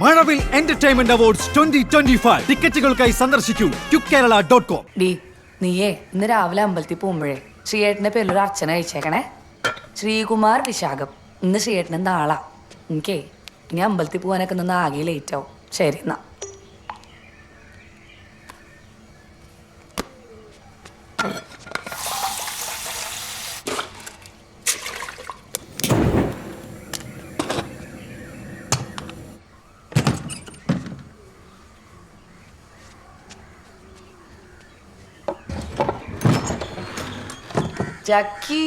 മഴവിൽ entertainment awards 2025 ടിക്കറ്റുകൾക്കായി സന്ദർശിക്കൂ QKerala.com. നീയേ ഇന്ന് രാവിലെ അമ്പലത്തിൽ പോകുമ്പോഴേ ശ്രീയേട്ടന്റെ പേരിലൊരു അർച്ചന അയച്ചേക്കണേ. ശ്രീകുമാർ വിശാഖം. ഇന്ന് ശ്രീയേട്ടന് നാളാ. എനിക്കേ ഇനി അമ്പലത്തിൽ പോകാനൊക്കെ നിന്ന് ആകെ ലേറ്റ് ആവും. ശരി എന്നാ. ജാക്കി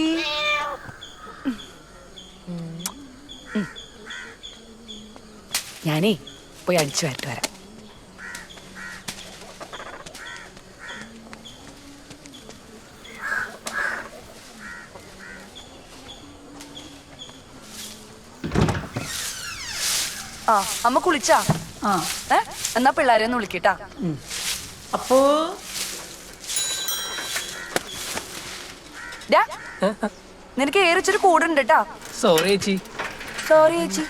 ഞാനേ പോയി അടിച്ചു വരട്ട് വരാം. ആ അമ്മ കുളിച്ചാ? എന്നാ പിള്ളേരെ ഒന്ന് വിളിക്കട്ടാ. അപ്പോ നിനക്ക് ഏറിച്ചൊരു കൂടുണ്ട് കേട്ടാ. സോറി ചേച്ചി. സോറി ചേച്ചി.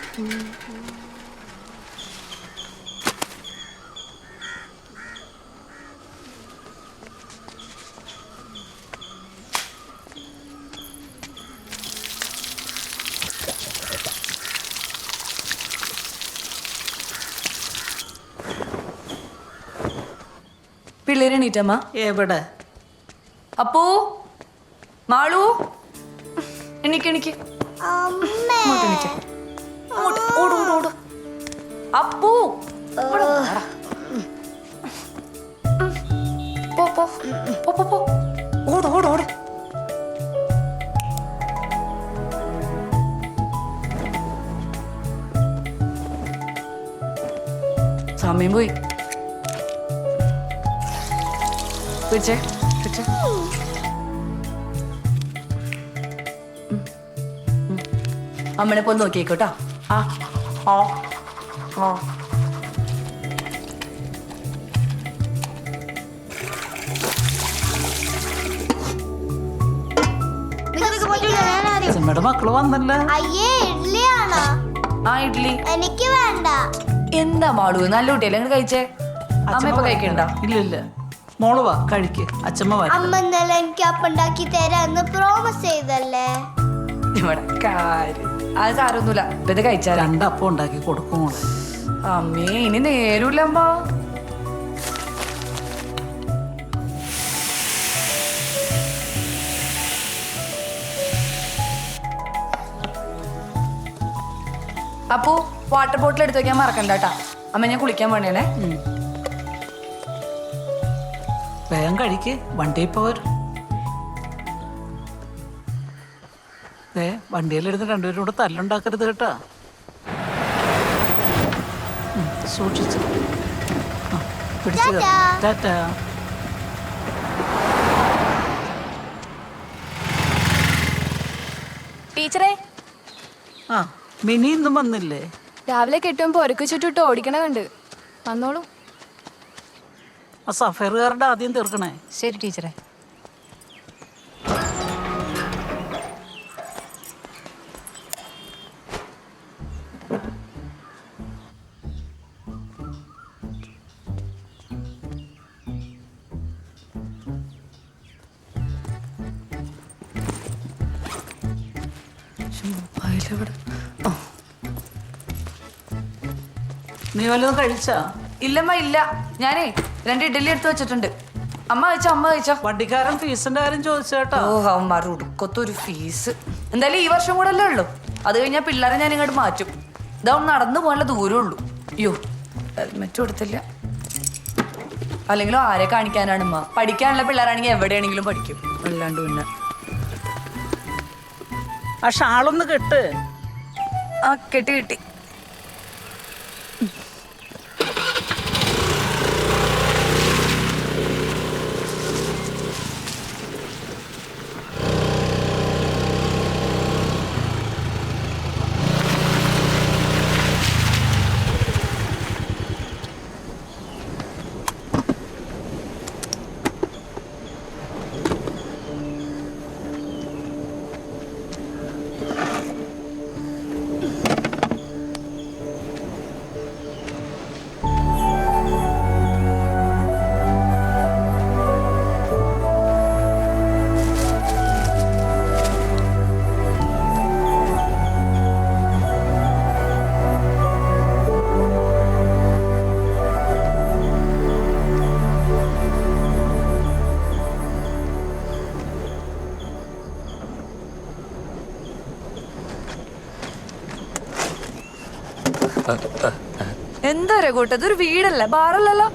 പിള്ളേരെ എണീറ്റമ്മ. എവിടെ? അപ്പോ മാളു എണീക്ക് എണീക്ക്. അപ്പൂ ഓട് ഓട് ഓട്. സമയം പോയി. പിടിച്ചേ പിടിച്ചേ. അമ്മനെ പോയി നോക്കിയേക്കോട്ടാ. ആ ഓ ഓ നമ്മുടെ മക്കള് വന്നല്ല. അയ്യേ ഇഡ്ഡലിയാണോ? ആ ഇഡ്ഡലി എനിക്ക് വേണ്ട. എന്താ മാളു നല്ല കുട്ടിയല്ലേ നിങ്ങൾ കഴിച്ചേ? അമ്മ ഇപ്പൊ കഴിക്കണ്ട? ഇല്ല മോള് വാ കഴിക്ക്. അച്ഛമ്മ വാ. അമ്മ ഇന്നലെ എനിക്ക് അപ്പം ഉണ്ടാക്കി തരാന്ന് പ്രോമിസ് ചെയ്തല്ലേ. ഇവിടെ കാര്യം അത് സാരൊന്നുമില്ല. ഇപ്പൊ ഇത് കഴിച്ചാ രണ്ടപ്പം ഉണ്ടാക്കി കൊടുക്കും മോളെ. അമ്മേ ഇനി നേരൂല്ലമ്മ. അപ്പോ വാട്ടർ ബോട്ടിൽ എടുത്ത് വെക്കാൻ മറക്കണ്ട കേട്ടാ. അമ്മ ഞാൻ കുളിക്കാൻ വേണ്ടേ. വേഗം കഴിക്ക്, വണ്ടി പോരും. വണ്ടിയിലെടുത്ത് രണ്ടുപേരും കൂടെ തല്ലുണ്ടാക്കരുത് കേട്ടാ. സൂക്ഷിച്ചു പിടിച്ചു. ടാറ്റാ. ടീച്ചറേ, ആ മിനി ഇന്നും വന്നില്ലേ? രാവിലെ കെട്ടുമ്പോ പൊരക്ക് ചുറ്റിട്ട് ഓടിക്കണ കണ്ട്. വന്നോളൂ. ആ സഫയറുകാരുടെ ആദ്യം തീർക്കണേ. ശരി ടീച്ചറെ. നീ വല്ലതും കഴിച്ചാ? ഇല്ലമ്മ ഇല്ല. ഞാനേ 2 ഇഡ്ഡലി എടുത്ത് വെച്ചിട്ടുണ്ട്. അമ്മ കഴിച്ചോ? അമ്മ കഴിച്ചോ? വണ്ടിക്കാരൻ ഫീസിന്റെ കാര്യം ചോദിച്ചേട്ടാ. ഓ അവന്മാർ ഉടുക്കത്തൊരു ഫീസ്. എന്തായാലും ഈ വർഷം കൂടെ അല്ലേ ഉള്ളു. അത് കഴിഞ്ഞാൽ പിള്ളേരെ ഞാൻ ഇങ്ങോട്ട് മാറ്റും. ഇതാവും നടന്നു പോകാനുള്ള ദൂരമേ ഉള്ളൂ. അയ്യോ ഹെൽമെറ്റ് കൊടുത്തില്ല. അല്ലെങ്കിലും ആരെ കാണിക്കാനാണ് അമ്മ? പഠിക്കാനുള്ള പിള്ളേരാണെങ്കിൽ എവിടെയാണെങ്കിലും പഠിക്കും. അല്ലാണ്ട് പിന്നെ ആ ഷാളൊന്ന് കെട്ട്. ആ കെട്ടി കിട്ടി. എന്താ രഘുട്ട, ഇതൊരു വീടല്ലേ, ബാറല്ലല്ലോ.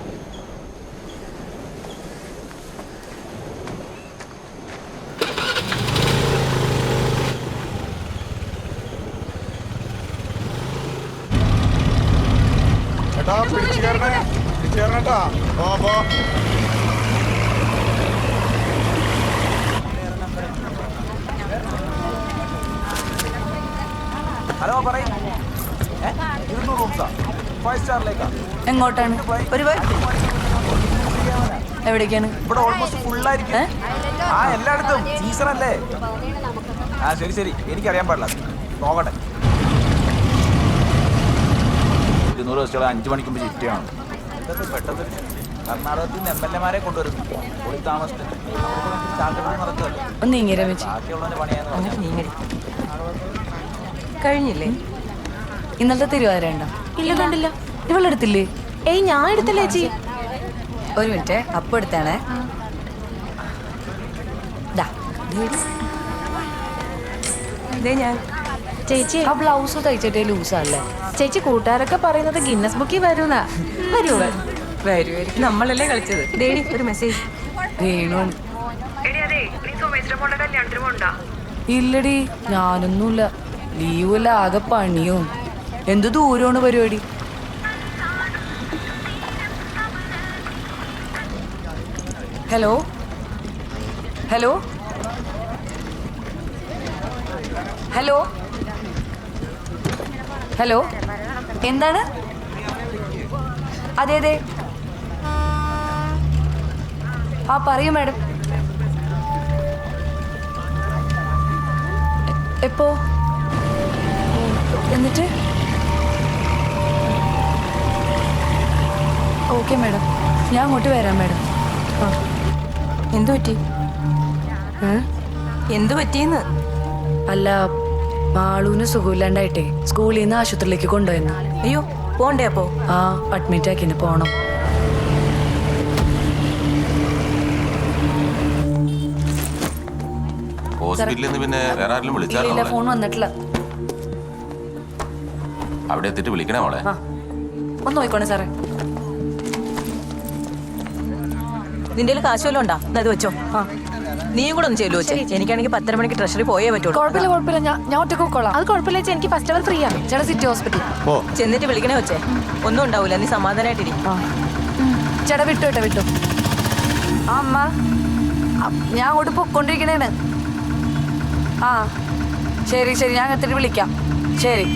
ഹലോ പറയും. 200 റൂംസാ, 5 സ്റ്റാറിലേക്കാ. എങ്ങോട്ടാണ്? എവിടേക്കാണ്? ഇവിടെ ഓൾമോസ്റ്റ് ഫുള്ളായിരിക്കും. ആ എല്ലായിടത്തും സീസൺ അല്ലേ. ആ ശരി ശരി, എനിക്കറിയാൻ പാടില്ല, നോക്കട്ടെ. 200 ബസ്സുകൾ 5 മണിക്ക് മുമ്പ് ഷിഫ്റ്റ് ചെയ്യണം. ഇതൊക്കെ പെട്ടെന്ന് കർണാടകത്തിൽ നിന്ന് MLA-മാരെ കൊണ്ടുവരുന്നു. ഒളി താമസത്തിന് നടത്തുമല്ലോ. ഒന്ന് ഇങ്ങനെ വെച്ച് ബാക്കിയുള്ളതിന്റെ പണിയാന്ന് കഴിഞ്ഞില്ലേ? ഇന്നലത്തെ തിരുവാതിര ഉണ്ടോ? ഇല്ല, കണ്ടില്ല. ഇവളെടുത്തില്ലേ? ഏയ്, ഞാൻ എടുത്തില്ല ചേച്ചി. ഒരു മിനിറ്റ്, അപ്പം എടുത്താണേ. ചേച്ചി, ആ ബ്ലൗസ് തയ്ച്ചിട്ടേ ലൂസല്ലേ? ചേച്ചി കൂട്ടുകാരൊക്കെ പറയുന്നത് ഗിന്നസ് ബുക്കിൽ വരുന്നാ. വരുവോ? വരുമായിരിക്കും, നമ്മളല്ലേ കളിച്ചത്. ദേടി ഒരു മെസ്സേജ്. വേണു ഇല്ലടി, ഞാനൊന്നുമില്ല. ലീവില്ല, ആകെ പണിയും. എന്ത് ദൂരമാണ് പരിപാടി. ഹലോ ഹലോ ഹലോ ഹലോ, എന്താണ്? അതെ അതെ, ആ പറയൂ മാഡം. എപ്പോ? എന്നിട്ട്? ഓക്കെ മാഡം, ഞാൻ അങ്ങോട്ട് വരാം മാഡം. ആ, എന്തു പറ്റി? എന്തു പറ്റിയെന്ന്? അല്ല, മാളൂന് സുഖമില്ലാണ്ടായിട്ടേ സ്കൂളിൽ നിന്ന് ആശുപത്രിയിലേക്ക് കൊണ്ടുപോയെന്ന്. അയ്യോ, പോണ്ടേ? അപ്പോ ആ, അഡ്മിറ്റ് ആക്കിന്, പോണം. ഹോസ്പിറ്റലിൽ നിന്ന് പിന്നെ വേറെ ആരെങ്കിലും ഇല്ല, വിളിച്ചാലോ? ഫോൺ വന്നിട്ടില്ല. അവിടെ എത്തിയിട്ട് വിളിക്കണേ മോളെ. ആ, ഒന്ന് നോക്കണേ സാറേ. നിന്റെ കാശ് വല്ലതും ഉണ്ടാ? അത് വെച്ചോ. ആ, നീയും കൂടെ ഒന്ന് ചെല്ലു വെച്ചേ. എനിക്കാണെങ്കിൽ 10:30 മണിക്ക് ട്രഷറി പോയേ പറ്റുള്ളൂ. കുഴപ്പമില്ല കുഴപ്പമില്ല, ഞാൻ ഒറ്റ കൊള്ളാം. അത് കുഴപ്പമില്ല ചേച്ചി, എനിക്ക് ഫസ്റ്റ് അവർ ഫ്രീ ആണ്. ചേട്ടാ, സിറ്റി ഹോസ്പിറ്റൽ. ചെന്നിട്ട് വിളിക്കണേ വെച്ചേ. ഒന്നും ഉണ്ടാവൂല, നീ സമാധാനമായിട്ടിരി. ചേട്ടാ, വിട്ടു കേട്ടോ, വിട്ടു. ആ അമ്മ, ഞാൻ അങ്ങോട്ട് പൊക്കോണ്ടിരിക്കണേണ്. ആ ശരി ശരി, ഞാൻ എത്തിട്ട് വിളിക്കാം. ശരി.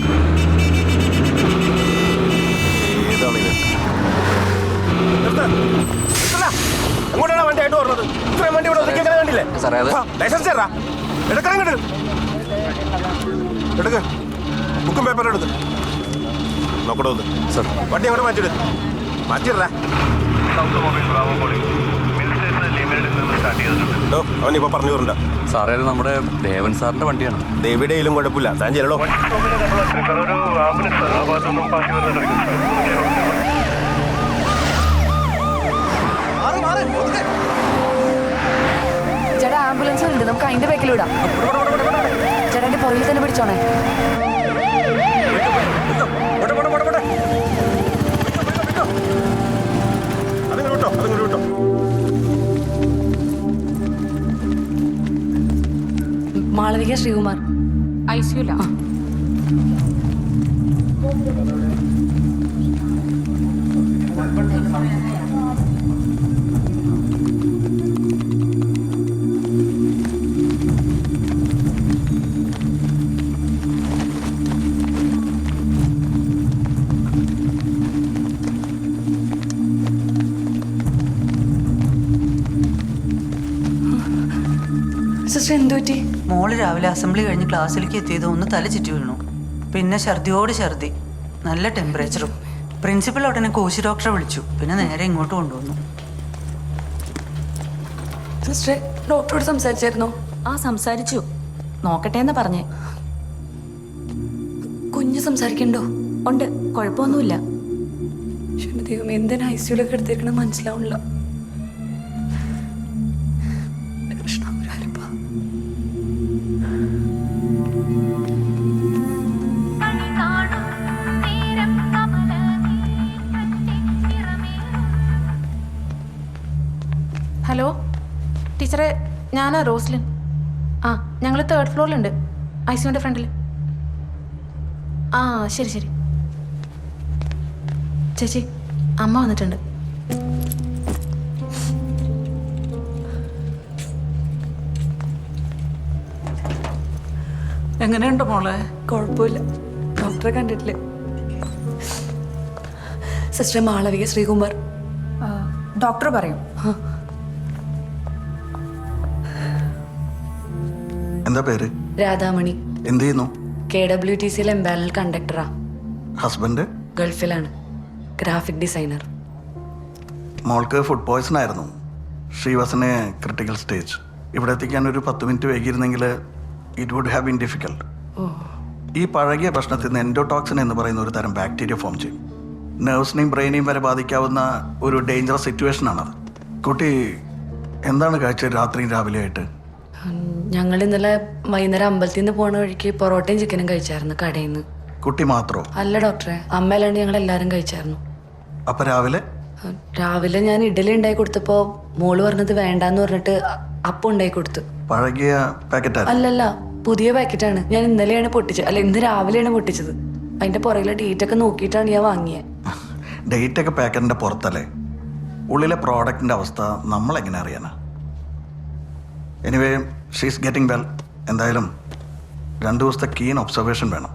എങ്ങോട്ടാണ് വണ്ടി ആയിട്ട് പറഞ്ഞത്? ഇത്രയും വണ്ടി ഇവിടെ ഒതുക്കിയെങ്ങനെ കണ്ടില്ലേ? ലൈസൻസ് ചേരാ, എടുക്കണം ഇങ്ങോട്ട്. എടുക്ക്, ബുക്കും പേപ്പറും എടുക്ക്. നോക്കടോ ഒന്ന്. വണ്ടി അങ്ങോട്ട് മാറ്റിയിട്, മാറ്റിയിടാ. അവനിപ്പോ പറഞ്ഞു വരണ്ട സാറേ, നമ്മുടെ ദേവൻ സാറിന്റെ വണ്ടിയാണ്. ദേവിയുടെയിലും കുഴപ്പമില്ല, താൻ ചെല്ലടോ. ചേട്ടാ, ആംബുലൻസ് ഉണ്ട്, നമുക്ക് അതിന്റെ ബാക്കിൽ വിടാം. ചേട്ടാ, എന്റെ പുറകിൽ തന്നെ പിടിച്ചോണേ. മാളവിക ശ്രീകുമാർ ICU. സിസ്റ്റർ, എന്തു പറ്റി? മോള് രാവിലെ അസംബ്ലി കഴിഞ്ഞ് ക്ലാസ്സിലേക്ക് എത്തിയത് ഒന്ന് തല ചുറ്റി വീണു. പിന്നെ ഛർദിയോട് ഛർദി, നല്ല ടെമ്പറേച്ചറും. പ്രിൻസിപ്പൽ ഉടനെ കോശി ഡോക്ടറെ വിളിച്ചു. പിന്നെ നേരെ ഇങ്ങോട്ട് കൊണ്ടുവന്നു. സിസ്റ്റർ, ഡോക്ടറോട് സംസാരിച്ചായിരുന്നോ? ആ, സംസാരിച്ചു. നോക്കട്ടെ എന്ന് പറഞ്ഞേ. കുഞ്ഞ് സംസാരിക്കണ്ടോ? ഉണ്ട്, കുഴപ്പമൊന്നുമില്ല. ദൈവം, എന്തിനാ ICUലൊക്കെ എടുത്തേക്കണം മനസ്സിലാവണില്ല. ഹലോ ടീച്ചറെ, ഞാനാ റോസ്ലിൻ. ആ, ഞങ്ങൾ 3rd ഫ്ലോറിലുണ്ട്, ഐസിയുൻ്റെ ഫ്രണ്ടിൽ. ആ ശരി ശരി. ചേച്ചി, അമ്മ വന്നിട്ടുണ്ട്. എങ്ങനെയുണ്ട് മോളെ? കുഴപ്പമില്ല, ഡോക്ടറെ കണ്ടിട്ടില്ലേ? സിസ്റ്റർ മാളവിക ശ്രീകുമാർ. ഡോക്ടർ പറയും. എന്താ പേര്? രാധാമണി. എന്ത് ചെയ്യുന്നു? KWTCയിൽ എംപാനൽ കണ്ടക്ടറാ. ഹസ്ബൻഡ്? ഗൾഫിലാണ്, ഗ്രാഫിക് ഡിസൈനർ. മോൾക്ക് ഫുഡ് പോയ്സൺ ആയിരുന്നു. She was in a critical stage. ഇവിടെ എത്തിക്കാൻ ഒരു 10 മിനിറ്റ് വൈകിയിരുന്നെങ്കിൽ it would have been difficult. ഈ പഴകിയ ഭക്ഷണത്തിൽ നിന്ന് എൻഡോടോക്സിൻ എന്ന് പറയുന്ന ഒരു തരം ബാക്ടീരിയ ഫോം ചെയ്യും. നെർവ്സിനെയും ബ്രെയിനെയും വരെ ബാധിക്കാവുന്ന ഒരു ഡേഞ്ചറസ് സിറ്റുവേഷൻ ആണത്. കുട്ടി എന്താണ് കഴിച്ചത് രാത്രിയും രാവിലെ ആയിട്ട്? ഞങ്ങൾ ഇന്നലെ വൈകുന്നേരം അമ്പലത്തിൽ നിന്ന് പോണ വഴിക്ക് പൊറോട്ടയും ചിക്കനും കഴിച്ചായിരുന്നു കടയിൽ നിന്ന്. കുട്ടി മാത്രമോ? അല്ല ഡോക്ടറെ, അമ്മ അല്ലാണ്ട് ഞങ്ങൾ എല്ലാവരും കഴിച്ചായിരുന്നു. അപ്പൊ രാവിലെ? രാവിലെ ഞാൻ ഇഡലി ഉണ്ടാക്കി കൊടുത്തപ്പോ മോള് പറഞ്ഞത് വേണ്ടാന്ന് പറഞ്ഞിട്ട് അപ്പം ഉണ്ടാക്കി കൊടുത്തു. പഴകിയ പാക്കറ്റ്? അല്ലല്ല, പുതിയ പാക്കറ്റാണ്. ഞാൻ ഇന്നലെയാണ് പൊട്ടിച്ചത്, അല്ല ഇന്ന് രാവിലെയാണ് പൊട്ടിച്ചത്. അതിന്റെ പുറകിലെ ഡേറ്റ് ഒക്കെ നോക്കിയിട്ടാണ് ഞാൻ വാങ്ങിയത്. ഡേറ്റ് ഒക്കെ പാക്കറ്റിന്റെ പുറത്തല്ലേ? ഉള്ളിലെ പ്രോഡക്റ്റിന്റെ അവസ്ഥ നമ്മൾ എങ്ങനെ അറിയാനാ? Anyway, she's getting well. എന്തായാലും 2 ദിവസത്തെ കീൻ ഒബ്സർവേഷൻ വേണം.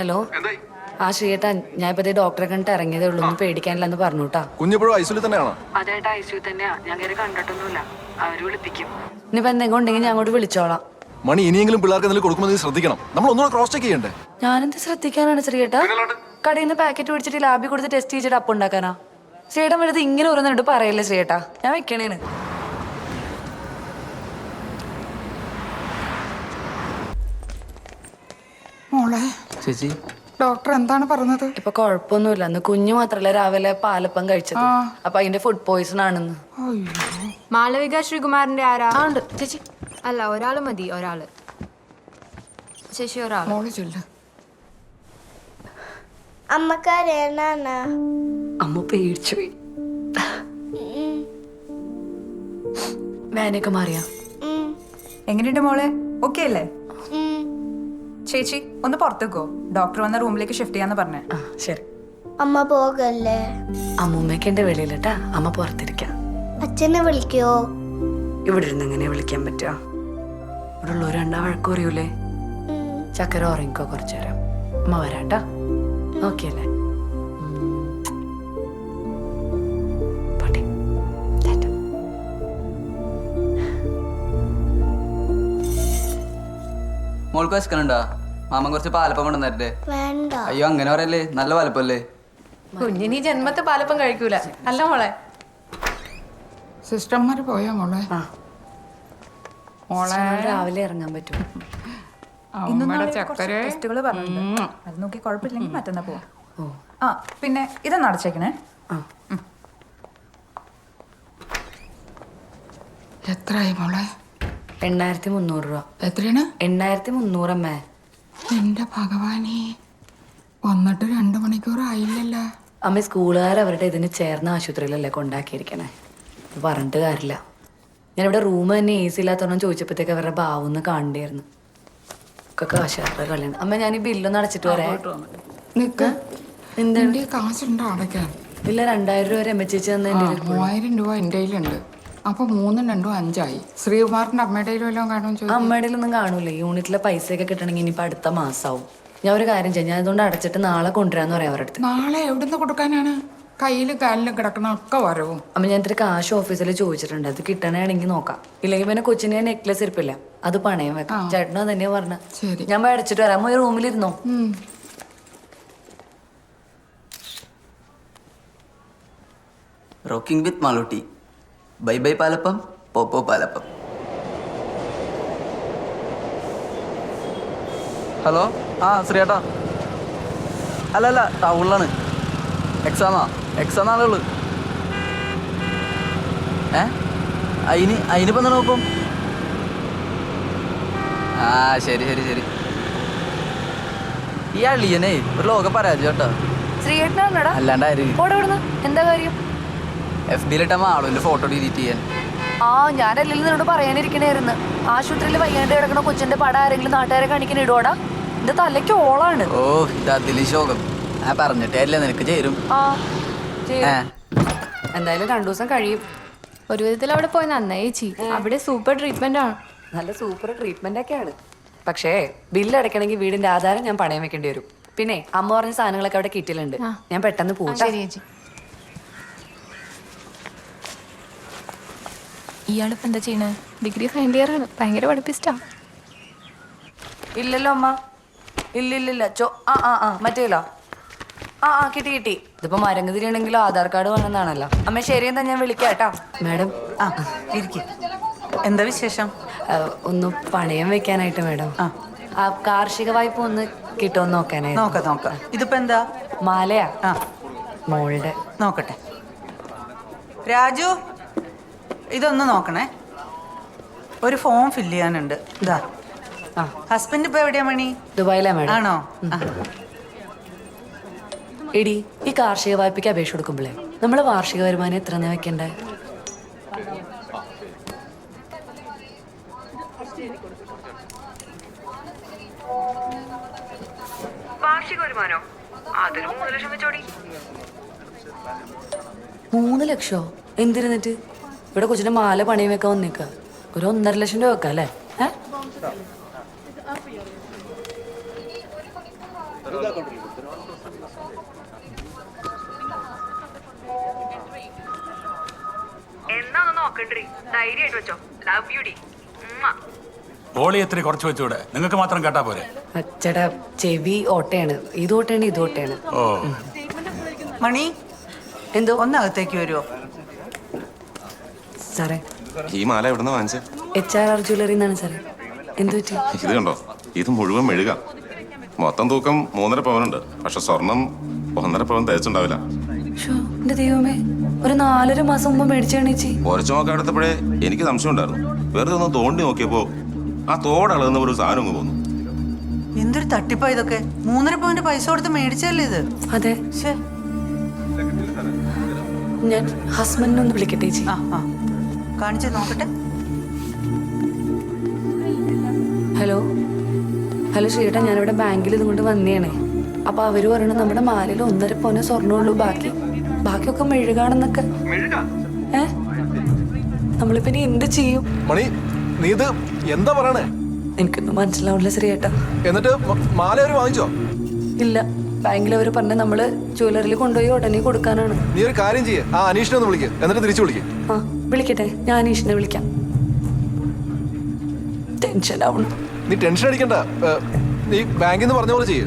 ഹലോ, ആ ശ്രീയേട്ടാ, ഞാൻ ഇപ്പതേ ഡോക്ടറെ കണ്ടിട്ട് ഇറങ്ങിയതേ ഉള്ളൂ. ഒന്നും പേടിക്കാനില്ലെന്ന് പറഞ്ഞു കേട്ടാ. കുഞ്ഞിപ്പോഴും ഐസിൽ തന്നെയാണോ? അതേട്ടാ, ഐസിയു തന്നെയാ. ഞാൻ കയറി കണ്ടിട്ടൊന്നുമില്ല. അവര് വിളിപ്പിക്കും. ഇനിയിപ്പോ എന്തെങ്കിലും ഉണ്ടെങ്കിൽ ഞാൻ അങ്ങോട്ട് വിളിച്ചോളാം. മണി, ഇനിയെങ്കിലും പിള്ളേർക്ക് എന്തെങ്കിലും കൊടുക്കുമ്പോൾ നീ ശ്രദ്ധിക്കണം. നമ്മൾ ഒന്നുകൂടെ ക്രോസ് ചെക്ക് ചെയ്യണ്ടേ? ഞാനെന്ത് ശ്രദ്ധിക്കാനാണ് ശ്രീയേട്ടാ? കടയിൽ നിന്ന് പാക്കറ്റ് മേടിച്ചിട്ട് ലാബിൽ കൊടുത്ത് ടെസ്റ്റ് ചെയ്തിട്ട് അപ്പം ഉണ്ടാക്കാനാ? ശ്രീയേട്ടൻ വരുന്നത് ഇങ്ങനെ ഓരോന്നിട്ട് പറയല്ലേ ശ്രീയേട്ടാ, ഞാൻ വെക്കണേന്. മോളെ, ചേച്ചി, ഡോക്ടർ എന്താണ് പറഞ്ഞത്? ഇപ്പൊ കുഴപ്പമൊന്നുമില്ല. അന്ന് കുഞ്ഞു മാത്രല്ല രാവിലെ പാലപ്പം കഴിച്ചത്. അപ്പൊ അതിന്റെ ഫുഡ് പോയിസൺ ആണെന്ന്. മാളവിക ശ്രീകുമാറിന്റെ ആരാ? ഉണ്ട് ചേച്ചി. അല്ല, ഒരാള് മതി, ഒരാള്. ചേച്ചി ഒരാള്. മോള് ചൊല്ല്. അമ്മക്കാരേനാ? അമ്മ പേടിച്ചുപോയി. വേനൊക്കെ മാറിയാ? എങ്ങനെയുണ്ട് മോളെ? ഓക്കെ അല്ലേ? ചേച്ചി ഒന്ന് പുറത്തേക്കോ, ഡോക്ടർ വന്ന റൂമിലേക്ക് ഷിഫ്റ്റ് ചെയ്യാന്ന് പറഞ്ഞേ. ശരി. അമ്മ പോകല്ലേ? അമ്മൂമ്മയൊക്കെ എന്റെ വെളിയിലട്ടാ, അമ്മ പുറത്തിരിക്കാം. അച്ഛനെ വിളിക്കോ? ഇവിടെ ഇരുന്ന് എങ്ങനെ വിളിക്കാൻ പറ്റുക? ഇവിടെ ഉള്ളവർ 2 വഴക്ക് പറയൂലേ? ചക്കര ഉറങ്ങിക്കോ കുറച്ചു നേരം, അമ്മ വരാട്ടാ. ഓക്കെ അല്ലേ? മോൾക്ക് വിശക്കണുണ്ടാ? മാമൻ കുറച്ച് പാലപ്പം കൊണ്ടുവന്നേ. വേണ്ട. അയ്യോ, അങ്ങനെ പറയല്ലേ, നല്ല പാലപ്പല്ലേ. കുഞ്ഞിനി ജന്മത്തെ പാലപ്പം കഴിക്കൂല അല്ല മോളെ. സിസ്റ്റർമാര് പോയാ മോളെ? മോളെ രാവിലെ ഇറങ്ങാൻ പറ്റും. അമ്മയുടെ ചക്കര ടെസ്റ്റുകൾ പറഞ്ഞിട്ടുണ്ട്, അത് നോക്കി കുഴപ്പമില്ലെങ്കിൽ മറ്റന്നാ പോവാം. ആ പിന്നെ ഇതൊന്ന് അടച്ചേക്കണേ. എത്രയായി മോളെ? 8300 രൂപ. എത്രയാണ്? 8300 അമ്മേ. എന്റെ ഭഗവാനെ, വന്നിട്ട് 2 മണിക്കൂർ ആയില്ലല്ലോ. അമ്മ സ്കൂളുകാർ അവരുടെ ഇതിന് ചേർന്ന ആശുപത്രിയിലല്ലേ കൊണ്ടാക്കിയിരിക്കണേ. പറഞ്ഞിട്ട് കാര്യമില്ല. ഞാനിവിടെ റൂം തന്നെ AC ഇല്ലാത്തോണം ചോദിച്ചപ്പോഴത്തേക്ക് അവരുടെ ഭാവൊന്ന് കാണണ്ടായിരുന്നു. ഒക്കെ കാശുകാരുടെ കളിയാണ്. അമ്മ ഞാൻ ഈ ബില്ലൊന്ന് അടച്ചിട്ട് വരാം. നിക്ക്, എന്താ കാശുണ്ടോ അടയ്ക്കാൻ? ഇല്ല, 2000 രൂപ രമ ചേച്ചി തന്നെ. 3000 രൂപ എൻ്റെ കയ്യിലുണ്ട്. അപ്പൊ 3ഉം 2ഉം 5ആയി. ശ്രീകുമാറിന്റെ അമ്മയുടെ വല്ലതും കാണുമെന്ന്? അമ്മയുടെ ഒന്നും കാണൂലേ. യൂണിറ്റിലെ പൈസയൊക്കെ കിട്ടണമെങ്കിൽ ഇനിയിപ്പോൾ അടുത്ത മാസമാവും. ഞാൻ ഒരു കാര്യം ചെയ്യാം, ഞാൻ അതുകൊണ്ട് അടച്ചിട്ട് നാളെ കൊണ്ടുവരാന്ന് പറയാം അവരുടെ അടുത്ത്. നാളെ എവിടുന്ന് കൊടുക്കാനാണ്? കയ്യിലും കാലിലും കിടക്കണ ഒക്കെ വരവും. അമ്മ ഞാൻ ഇത്തിരി കാശ് ഓഫീസിൽ ചോദിച്ചിട്ടുണ്ട്, അത് കിട്ടണേണെങ്കിൽ നോക്കാം. ഇല്ലെങ്കിൽ പിന്നെ കൊച്ചിന് നെക്ലസ് ഇരിപ്പില്ല, അത് പണയം വെക്കാം. ചേട്ടനോ തന്നെയാ പറഞ്ഞ. ഞാൻ പോയി അടച്ചിട്ട് വരാം. അമ്മ ഈ റൂമിലിരുന്നോ? Rocking with Malootty. Bye bye Palappam, പോപ്പോ പാലപ്പം. ഹലോ, ആ ശ്രീയേട്ടാ. അല്ല ടൗണിലാണ്. എക്സാം നാളെ ഉള്ളു. അതിനിപ്പോൾ എന്താ നോക്കും? ആ ശരി. ഈ അളിയനെ ഒരു ലോക പരാജയം കേട്ടോ. ശ്രീയേട്ടനാണോടാ? അല്ലാണ്ടാര് ഓടെ വിടുന്നു. എന്താ കാര്യം? FB-ലിട്ട മാളുവിന്റെ ഫോട്ടോ ഡിലീറ്റ് ചെയ്യാൻ. ആ ഞാനല്ലെങ്കിൽ നിന്നോട് പറയാനിരിക്കണായിരുന്നു. ആശുപത്രിയിൽ വയ്യാണ്ട് കിടക്കണ കൊച്ചിന്റെ പടം ആരെങ്കിലും നാട്ടുകാരെ കാണിക്കാൻ ഇടുവാടാ? എന്റെ തലയ്ക്ക് ഓളാണ്. ഓ ഇത് അതില് ശോകം. ആ പറഞ്ഞിട്ടേ അല്ലേ നിനക്ക് ചേരും. ആ എന്തായാലും 2 ദിവസം കഴിയും. ഒരു വിധത്തിൽ അവിടെ പോയി നന്നായി ചേച്ചി. അവിടെ സൂപ്പർ ട്രീറ്റ്മെന്റ് ആണ്. നല്ല സൂപ്പർ ട്രീറ്റ്മെന്റ് ഒക്കെയാണ്. പക്ഷേ ബില്ല് അടയ്ക്കണമെങ്കിൽ വീടിന്റെ ആധാരം ഞാൻ പണയം വെക്കേണ്ടി വരും. പിന്നെ അമ്മ പറഞ്ഞ സാധനങ്ങളൊക്കെ അവിടെ കിറ്റിലുണ്ട്. ഞാൻ പെട്ടെന്ന് പോകും. ശരി ചേച്ചി. ഇയാളിപ്പോ എന്താ ചെയ്യണേ? ഡിഗ്രി ഫൈനൽ ഇയർ ആണ്. ഭയങ്കര പഠിപ്പിസ്റ്റാ. ഇല്ലല്ലോ അമ്മ. ഇല്ലില്ല മറ്റേലോ കിട്ടി. ഇതിപ്പോ മരങ്ങതിരിയാണെങ്കിലോ ആധാർ കാർഡ് വന്നതാണല്ലോ. അമ്മ ശരിയെന്നാ ഞാൻ വിളിക്കാട്ടോ. മാഡം ഇരിക്കും. എന്താ വിശേഷം? ഒന്ന് പണയം വെക്കാനായിട്ട് മാഡം. ആ കാർഷിക വായ്പ ഒന്ന് കിട്ടുമെന്ന് നോക്കാനായിട്ട്. നോക്കാം. ഇതിപ്പോ എന്താ? മാലയാ മോളുടെ. നോക്കട്ടെ. രാജു ഇതൊന്ന് നോക്കണേ. ഒരു ഫോം ഫില്ല് ചെയ്യാനുണ്ട്. ഇതാ. ഹസ്ബൻഡ് ഇപ്പൊ എവിടെയാ മണി? ദുബായിലാ മാഡം. ആണോ? എടി ഈ കാർഷിക വായ്പയ്ക്ക് അപേക്ഷ കൊടുക്കുമ്പോഴേ നമ്മള് വാർഷിക വരുമാനം എത്ര വെക്കണ്ടേ? വാർഷിക വരുമാനോ? അതൊരു 3 ലക്ഷം വെച്ചോടി. 3 ലക്ഷോ? എന്തിരുന്നിട്ട്? ഇവിടെ കൊച്ചിന്റെ മാല പണയം വെക്കാൻ വന്നേക്ക. ഒരു 1.5 ലക്ഷം രൂപ വെക്കാം അല്ലേ? എന്നാ ഒന്ന് നോക്കണ്ടേ. ധൈര്യമായിട്ട് വെച്ചോ. Love you D. ഓളി എത്ര കുറച്ച് വെച്ചൂടെ? നിങ്ങൾക്ക് മാത്രം കേട്ടാ പോരെ? ചേട്ടാ ചെവി ഓട്ടയാണ്. ഇത് ഓട്ടയാണ്. ഓ മണി എന്തോ ഒന്നകത്തേക്ക് വരുമോ? സാറേ ഈ മാല എവിടുന്ന് വാങ്ങിച്ചേ? HRR ജ്വല്ലറി എന്നാണ് സാറേ. എന്ത് പറ്റി? ഇത് കണ്ടോ, ഇത് മുഴുവൻ മെഴുക. മൊത്തം തൂക്കം 3.5 പവനുണ്ട്. പക്ഷെ സ്വർണം 1.5 പവൻ തേച്ചുണ്ടാവില്ല. എന്റെ ദൈവമേ, ഒരു 4.5 മാസം മുമ്പ് മേടിച്ചേച്ചി. കുറച്ചു നോക്കാടുത്തപ്പോഴേ എനിക്ക് സംശയം ഉണ്ടായിരുന്നു. വെറുതെ ഒന്ന് തോണ്ടി നോക്കിയപ്പോ ആ തോടളകുന്ന ഒരു സാധനം പോന്നു. എന്തൊരു തട്ടിപ്പാ ഇതൊക്കെ. 3.5 പവന്റെ പൈസ കൊടുത്ത് മേടിച്ചല്ലേ ഇത്? അതെ. ഞാൻ ഹസ്ബൻഡിനെ ഒന്ന് വിളിക്കട്ടെ ചേച്ചി. കാണിച്ചു നോക്കട്ടെ. ഹലോ ശ്രീയേട്ടാ, ഞാനിവിടെ ബാങ്കിൽ ഇതുകൊണ്ട് വന്നേണേ. അപ്പൊ അവര് പറയണത് നമ്മുടെ മാലയിൽ 1.5 പവനെ സ്വർണ്ണമുള്ളൂ, ബാക്കിയൊക്കെ മെഴുകാണെന്നൊക്കെ. നമ്മളിപ്പോ ഇനി എന്ത് ചെയ്യും? മണി നീ ഇത് എന്താ പറയണേ? എനിക്കൊന്നും മനസ്സിലാവില്ല ശ്രീയേട്ടാ. എന്നിട്ട് മാല അവര് വാങ്ങിച്ചോ? ഇല്ല, ബാങ്കിൽ അവര് പറഞ്ഞ നമ്മള് ജ്വല്ലറിയിൽ കൊണ്ടുപോയി ഉടനെ കൊടുക്കാനാണ്. നീ ഒരു കാര്യം ചെയ്യേ, ആ അനീഷിനെ ഒന്ന് വിളിക്കുക, എന്നിട്ട് തിരിച്ചു വിളിക്കുക. വിളിക്കട്ടെ, ഞാൻ അനീഷിനെ വിളിക്കാം. ടെൻഷൻ ആവണം. നീ ടെൻഷൻ അടിക്കണ്ട. നീ ബാങ്കിൽ നിന്ന് പറഞ്ഞ പോലെ ചെയ്യേ.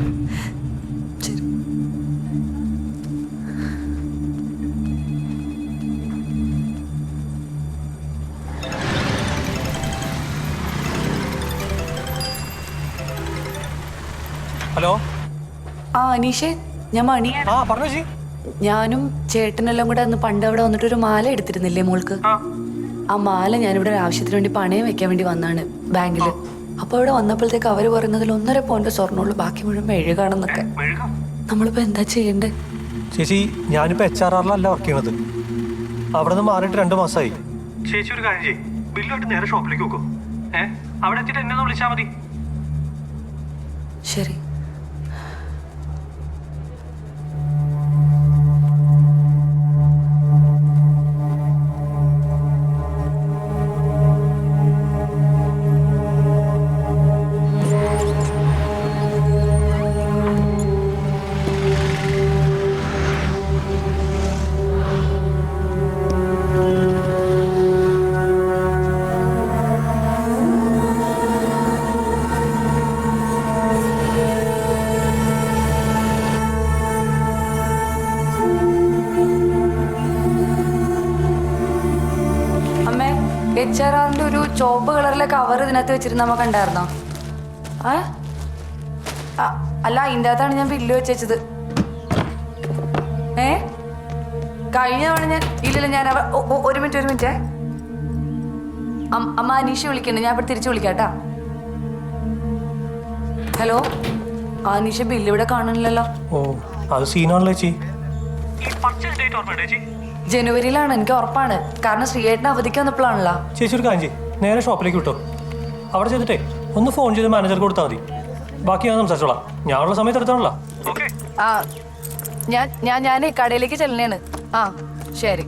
ഹലോ അനീഷേ, ഞാൻ മണി. പറഞ്ഞു. ഞാനും ചേട്ടനെല്ലാം കൂടെ അന്ന് പണ്ട് അവിടെ വന്നിട്ട് ഒരു മാല എടുത്തിരുന്നില്ലേ മോൾക്ക്? ആ മാല ഞാനിവിടെ ഒരു ആവശ്യത്തിന് വേണ്ടി പണയം വെക്കാൻ വേണ്ടി വന്നാണ് ബാങ്കില്. അപ്പൊ ഇവിടെ വന്നപ്പോഴത്തേക്ക് അവര് പറയുന്നതിൽ 1.5 പവന്റെ സ്വർണ്ണമുള്ളൂ, ബാക്കി മുഴുവൻ മെഴുകാണെന്നൊക്കെ. നമ്മളിപ്പോ എന്താ ചെയ്യണ്ടേ? ചേച്ചി, ഞാനിപ്പോ HRR-ലല്ല വർക്ക് ചെയ്യണത്. അവിടെ നിന്ന് മാറിയിട്ട് 2 മാസമായി. ചേച്ചി ഒരു കാര്യം ചെയ്യും, ബില്ലുമായിട്ട് നേരെ ഷോപ്പിലേക്ക് നോക്കൂ. അവിടെ എത്തിയിട്ട് എന്നെ ഒന്ന് വിളിച്ചാൽ മതി. ശരി. HRR-ന്റെ ഒരു ചോപ്പ് കളറിലെ കവർ ഇതിനകത്ത് വെച്ചിരുന്ന നമ്മ കണ്ടായിരുന്നോ? അല്ല, അതിൻ്റെ അകത്താണ് ഞാൻ ബില്ല് വെച്ചത്. കഴിഞ്ഞ തവണ ഞാൻ ഇല്ലല്ലോ, ഞാൻ ഒരു മിനിറ്റ്. അമ്മ അനീഷ വിളിക്കണ്ട്, ഞാൻ ഇവിടെ തിരിച്ചു വിളിക്കാട്ടാ. ഹലോ അനീഷ ബില്ല് ഇവിടെ കാണുന്നില്ലല്ലോ. ഓ അത് സീനാണല്ലോ ചേച്ചി. ജനുവരിയിലാണ്, എനിക്ക് ഉറപ്പാണ്. കാരണം ശ്രീയേട്ടന് അവധിക്ക് വന്നപ്പോഴാണല്ലോ. ചേച്ചി ഒരു കാര്യം ചെയ്യ്, നേരെ ഷോപ്പിലേക്ക് വിട്ടോ. അവിടെ ചെയ്തിട്ടേ ഒന്ന് ഫോൺ ചെയ്ത് മാനേജർക്ക് കൊടുത്താൽ മതി. ബാക്കി ഞാൻ സംസാരിച്ചോളാം. ഞാനുള്ള സമയത്ത് എടുത്താണല്ലോ. ആ ഞാൻ കടയിലേക്ക് ചെല്ലണേണ്. ആ ശരി.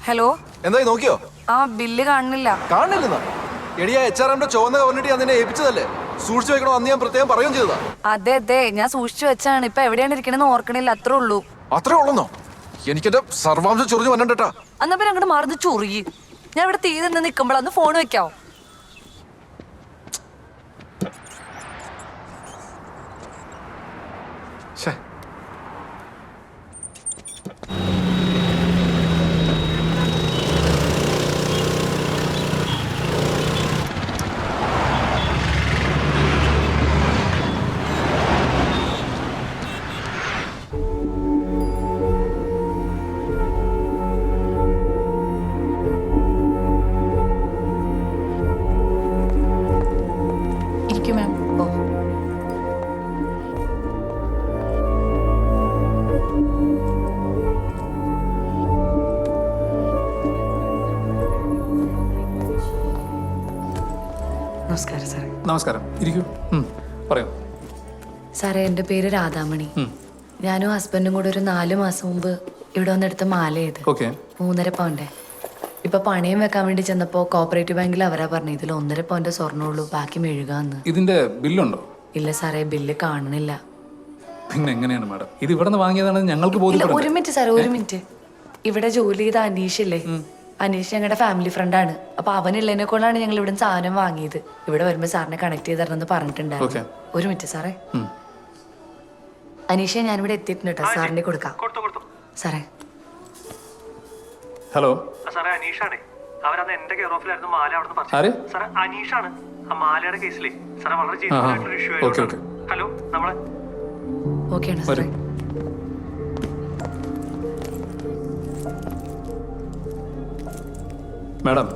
ഹലോ, എന്തായി നോക്കിയോ? ആ ബില്ല് കാണുന്നില്ല. കാണില്ലെന്നാ എടിയാ HRMന്റെ ചുവന്ന കവറിനിട്ട് ഞാൻ നിന്നെ ഏൽപ്പിച്ചതല്ലേ, സൂക്ഷിച്ചു വെക്കണോ അന്ന് ഞാൻ പ്രത്യേകം പറയുകയും ചെയ്തതാ. അതെ അതെ, ഞാൻ സൂക്ഷിച്ചു വെച്ചാണ്. ഇപ്പൊ എവിടെയാണ് ഇരിക്കണെന്ന് ഓർക്കണില്ല, അത്രേ ഉള്ളൂ. അത്രേ ഉള്ളന്നോ? എനിക്കെന്റെ സർവാംശം ചൊറിഞ്ഞു വന്നിട്ടാ. എന്നാ പിന്നെ അങ്ങോട്ട് മാറുന്നത് ചൊറിയി. ഞാൻ ഇവിടെ തീ നിന്ന് നിൽക്കുമ്പോഴൊന്ന് ഫോൺ വെക്കാവോ? ഇരിക്കും മാം. ഓ നമസ്കാരം സാറേ. നമസ്കാരം, ഇരിക്കൂ. പറയൂ സാറേ, എൻ്റെ പേര് രാധാമണി. ഞാനും ഹസ്ബൻഡും കൂടെ ഒരു 4 മാസം മുമ്പ് ഇവിടെ വന്നെടുത്ത മാല ചെയ്ത് 3.5 പവൻ്റെ. ഇപ്പൊ പണയം വെക്കാൻ വേണ്ടി ചെന്നപ്പോ കോപ്പറേറ്റീവ് ബാങ്കിൽ അവരാ പറഞ്ഞു ഇതിൽ 1.5 പവന്റെ സ്വർണ്ണമുള്ളൂ, ബാക്കി മെഴുകാന്ന്. ഇതിന്റെ ബില്ലുണ്ടോ? ഇല്ല സാറേ, ബില്ല് കാണണില്ല. പിന്നെ എങ്ങനെയാണ് മാഡം ഇത് ഇവിടെ നിന്ന് വാങ്ങിയതാണ് ഞങ്ങൾക്ക് ബോധ്യപ്പെടുന്നത്? ഒരു മിനിറ്റ് സാറേ, ഒരു മിനിറ്റ്. ഇവിടെ ജോലി ചെയ്ത അനീഷില്ലേ, അനീഷ് ഞങ്ങളുടെ ഫാമിലി ഫ്രണ്ടാണ്. അപ്പൊ അവനുള്ളതിനെ കൊണ്ടാണ് ഞങ്ങൾ ഇവിടെ സാധനം വാങ്ങിയത്. ഇവിടെ വരുമ്പോ സാറിനെ കണക്ട് ചെയ്ത് തരണമെന്ന് പറഞ്ഞിട്ടുണ്ടായിരുന്നു. ഒരു മിനിറ്റ് സാറേ. അനീഷെ, ഞാനിവിടെ എത്തിയിട്ടുണ്ട് കേട്ടോ, സാറിനെ കൊടുക്കാം. സാറേ. ഹലോ സാറേ, അനീഷാണേ. അവരന്ന് എന്റെ കെയർ ഓഫിലായിരുന്നു മാല അവിടെ നിന്ന് പറഞ്ഞു. സാറേ, അനീഷാണ്. ആ മാലയുടെ കേസിലെ സാറേ വളരെ ജീവനായിട്ടുള്ള ഇഷ്യൂ ആയിരുന്നു. ഹലോ, നമ്മളെ ഓക്കെയാണ് സാറേ. മാഡം,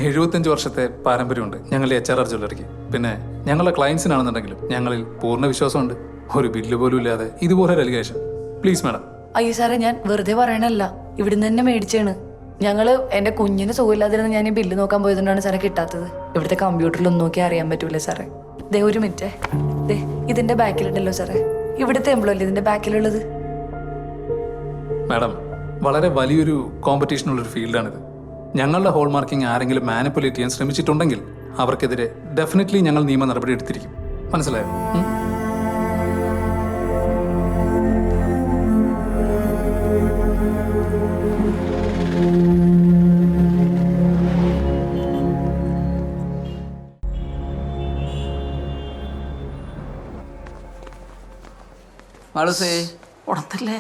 75 വർഷത്തെ പാരമ്പര്യമുണ്ട് ഞങ്ങളുടെ HRR ജ്വല്ലറിക്ക്. പിന്നെ ഞങ്ങളുടെ ക്ലയൻസിനാണെന്നുണ്ടെങ്കിലും ഞങ്ങളിൽ പൂർണ്ണ വിശ്വാസമുണ്ട്. ഒരു ബില്ല് പോലും ഇല്ലാതെ ഇതുപോലെ ഒരു അലിഗേഷൻ. Please madam. അയ്യോ സാറേ, ഞാൻ വെറുതെ പറയണല്ല, ഇവിടുന്ന് തന്നെ മേടിച്ചാണ്. ഞങ്ങള് എന്റെ കുഞ്ഞിന് സുഖമില്ലാതിരുന്ന് ഞാൻ ഈ ബില്ല് നോക്കാൻ പോയതുകൊണ്ടാണ് സാറേ കിട്ടാത്തത്. ഇവിടുത്തെ കമ്പ്യൂട്ടറിലൊന്നും നോക്കി അറിയാൻ പറ്റൂലേ സാറേ. ദേ ഒരു മിനിറ്റ്, ദേ ഇതിന്റെ ബാക്കിലുണ്ടല്ലോ സാറേ, ഇവിടുത്തെ എംപ്ലോയി ഇതിന്റെ ബാക്കിലുള്ളത്. മാഡം, വളരെ വലിയൊരു കോമ്പറ്റീഷനുള്ളൊരു ഫീൽഡാണിത്. ഞങ്ങളുടെ ഹോൾ മാർക്കിംഗ് ആരെങ്കിലും മാനിപ്പുലേറ്റ് ചെയ്യാൻ ശ്രമിച്ചിട്ടുണ്ടെങ്കിൽ അവർക്കെതിരെ ഡെഫിനറ്റ്ലി ഞങ്ങൾ നിയമ നടപടി എടുത്തിരിക്കും. മനസ്സിലായോ? ഉടത്തല്ലേ